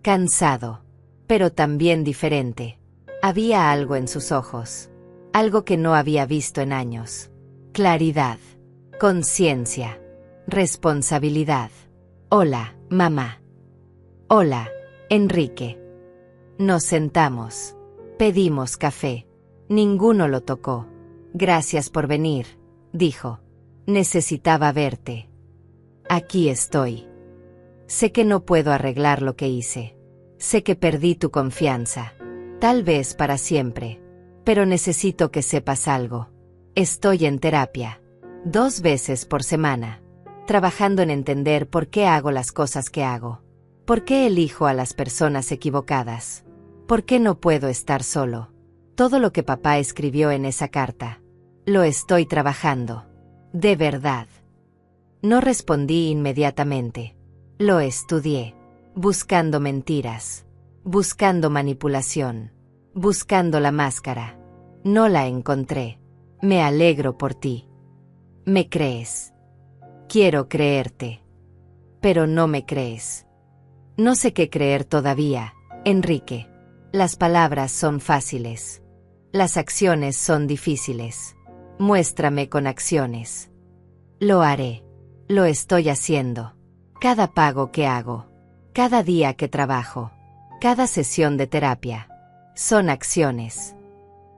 Cansado. Pero también diferente. Había algo en sus ojos. Algo que no había visto en años. Claridad. Conciencia. Responsabilidad. Hola, mamá. Hola, Enrique. Nos sentamos. Pedimos café. Ninguno lo tocó. Gracias por venir, dijo. Necesitaba verte. Aquí estoy. Sé que no puedo arreglar lo que hice. Sé que perdí tu confianza. Tal vez para siempre. Pero necesito que sepas algo. Estoy en terapia. 2 veces por semana. Trabajando en entender por qué hago las cosas que hago. ¿Por qué elijo a las personas equivocadas? ¿Por qué no puedo estar solo? Todo lo que papá escribió en esa carta. Lo estoy trabajando. De verdad. No respondí inmediatamente. Lo estudié. Buscando mentiras. Buscando manipulación. Buscando la máscara. No la encontré. Me alegro por ti. ¿Me crees? Quiero creerte. Pero no me crees. No sé qué creer todavía, Enrique. Las palabras son fáciles. Las acciones son difíciles. Muéstrame con acciones. Lo haré. Lo estoy haciendo. Cada pago que hago. Cada día que trabajo. Cada sesión de terapia. Son acciones.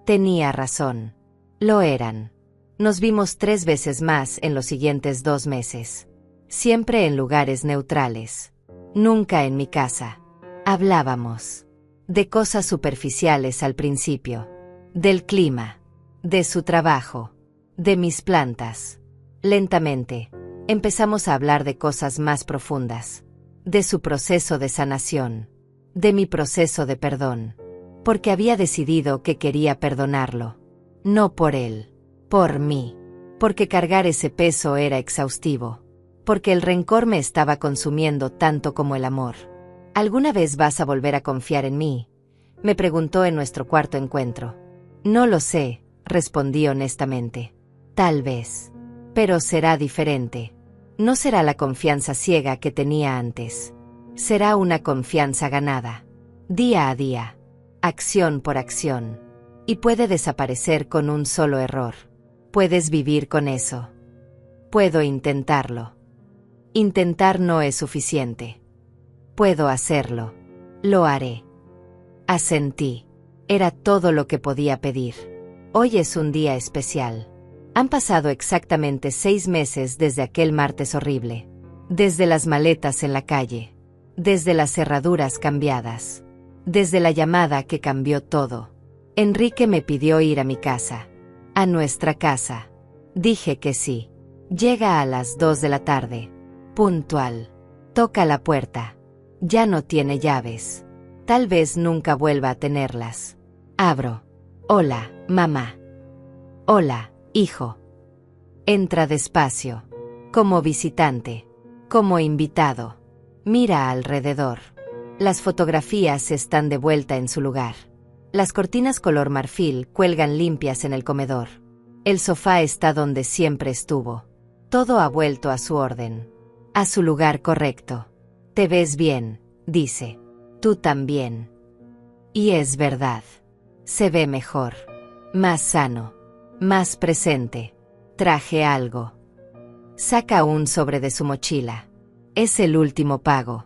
Tenía razón. Lo eran. Nos vimos 3 veces más en los siguientes 2 meses. Siempre en lugares neutrales. Nunca en mi casa. Hablábamos de cosas superficiales al principio. Del clima. De su trabajo. De mis plantas. Lentamente, empezamos a hablar de cosas más profundas. De su proceso de sanación. De mi proceso de perdón. Porque había decidido que quería perdonarlo. No por él. Por mí. Porque cargar ese peso era exhaustivo. Porque el rencor me estaba consumiendo tanto como el amor. ¿Alguna vez vas a volver a confiar en mí?, me preguntó en nuestro cuarto encuentro. No lo sé, respondí honestamente. Tal vez. Pero será diferente. No será la confianza ciega que tenía antes. Será una confianza ganada. Día a día. Acción por acción. Y puede desaparecer con un solo error. Puedes vivir con eso. Puedo intentarlo. Intentar no es suficiente. Puedo hacerlo. Lo haré. Asentí. Era todo lo que podía pedir. Hoy es un día especial. Han pasado exactamente 6 meses desde aquel martes horrible. Desde las maletas en la calle. Desde las cerraduras cambiadas. Desde la llamada que cambió todo. Enrique me pidió ir a mi casa. A nuestra casa. Dije que sí. Llega a las 2 de la tarde. Puntual. Toca la puerta. Ya no tiene llaves. Tal vez nunca vuelva a tenerlas. Abro. Hola, mamá. Hola, hijo. Entra despacio. Como visitante. Como invitado. Mira alrededor. Las fotografías están de vuelta en su lugar. Las cortinas color marfil cuelgan limpias en el comedor. El sofá está donde siempre estuvo. Todo ha vuelto a su orden. A su lugar correcto. Te ves bien, dice. Tú también. Y es verdad. Se ve mejor. Más sano. Más presente. Traje algo. Saca un sobre de su mochila. Es el último pago.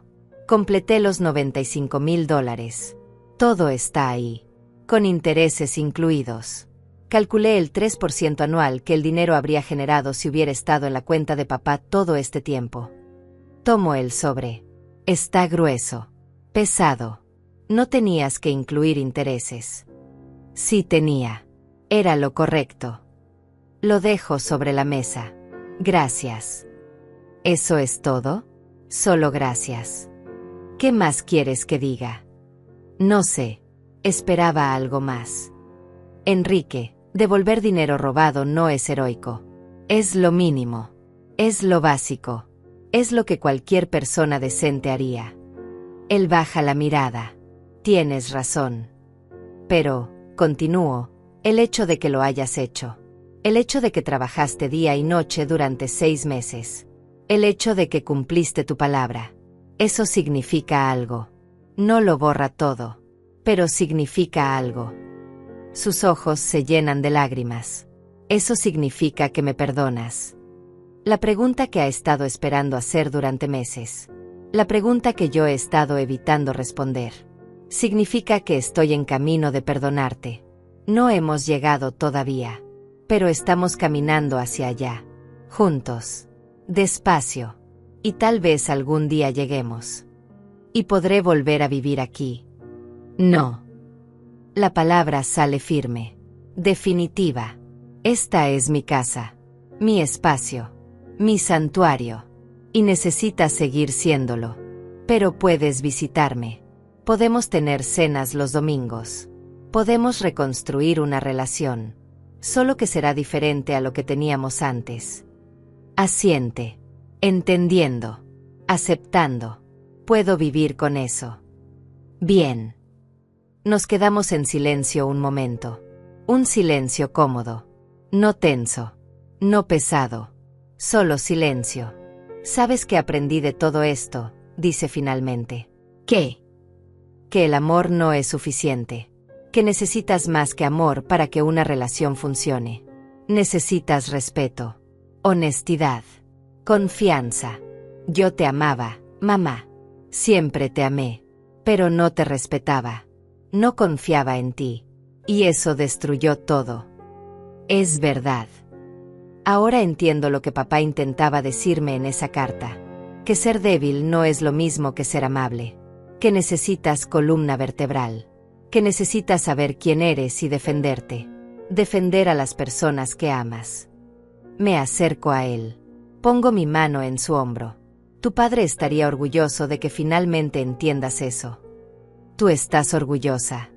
Completé los $95,000. Todo está ahí. Con intereses incluidos. Calculé el 3% anual que el dinero habría generado si hubiera estado en la cuenta de papá todo este tiempo. Tomo el sobre. Está grueso. Pesado. No tenías que incluir intereses. Sí tenía. Era lo correcto. Lo dejo sobre la mesa. Gracias. ¿Eso es todo? Solo gracias. ¿Qué más quieres que diga? No sé. Esperaba algo más. Enrique, devolver dinero robado no es heroico. Es lo mínimo. Es lo básico. Es lo que cualquier persona decente haría. Él baja la mirada. Tienes razón. Pero, continúo, el hecho de que lo hayas hecho. El hecho de que trabajaste día y noche durante 6 meses. El hecho de que cumpliste tu palabra. Eso significa algo. No lo borra todo. Pero significa algo. Sus ojos se llenan de lágrimas. Eso significa que me perdonas. La pregunta que ha estado esperando hacer durante meses. La pregunta que yo he estado evitando responder. Significa que estoy en camino de perdonarte. No hemos llegado todavía. Pero estamos caminando hacia allá. Juntos. Despacio. Y tal vez algún día lleguemos. Y podré volver a vivir aquí. No. La palabra sale firme. Definitiva. Esta es mi casa. Mi espacio. Mi santuario. Y necesitas seguir siéndolo. Pero puedes visitarme. Podemos tener cenas los domingos. Podemos reconstruir una relación. Solo que será diferente a lo que teníamos antes. Asiente. Entendiendo. Aceptando. Puedo vivir con eso. Bien. Nos quedamos en silencio un momento. Un silencio cómodo. No tenso. No pesado. Solo silencio. ¿Sabes qué aprendí de todo esto?, dice finalmente. ¿Qué? Que el amor no es suficiente. Que necesitas más que amor para que una relación funcione. Necesitas respeto. Honestidad. Confianza. Yo te amaba, mamá. Siempre te amé. Pero no te respetaba. No confiaba en ti. Y eso destruyó todo. Es verdad. Ahora entiendo lo que papá intentaba decirme en esa carta. Que ser débil no es lo mismo que ser amable. Que necesitas columna vertebral. Que necesitas saber quién eres y defenderte. Defender a las personas que amas. Me acerco a él. Pongo mi mano en su hombro. Tu padre estaría orgulloso de que finalmente entiendas eso. Tú estás orgullosa.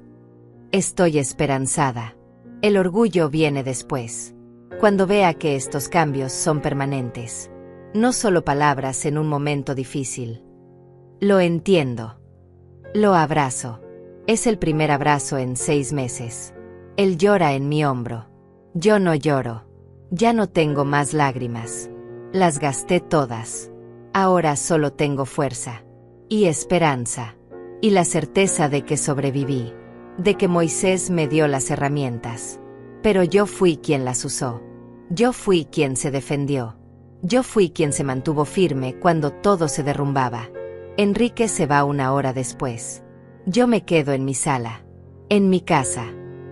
Estoy esperanzada. El orgullo viene después. Cuando vea que estos cambios son permanentes. No solo palabras en un momento difícil. Lo entiendo. Lo abrazo. Es el primer abrazo en 6 meses. Él llora en mi hombro. Yo no lloro. Ya no tengo más lágrimas. Las gasté todas. Ahora solo tengo fuerza. Y esperanza. Y la certeza de que sobreviví. De que Moisés me dio las herramientas. Pero yo fui quien las usó. Yo fui quien se defendió. Yo fui quien se mantuvo firme cuando todo se derrumbaba. Enrique se va 1 hora después. Yo me quedo en mi sala. En mi casa.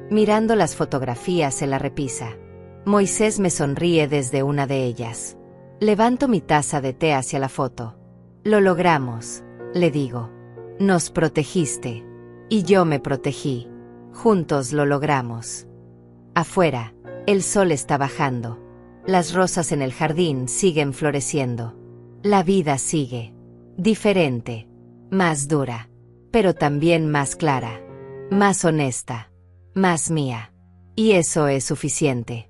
Mirando las fotografías en la repisa. Moisés me sonríe desde una de ellas. Levanto mi taza de té hacia la foto. Lo logramos, le digo. Nos protegiste. Y yo me protegí. Juntos lo logramos. Afuera, el sol está bajando. Las rosas en el jardín siguen floreciendo. La vida sigue. Diferente. Más dura. Pero también más clara. Más honesta. Más mía. Y eso es suficiente.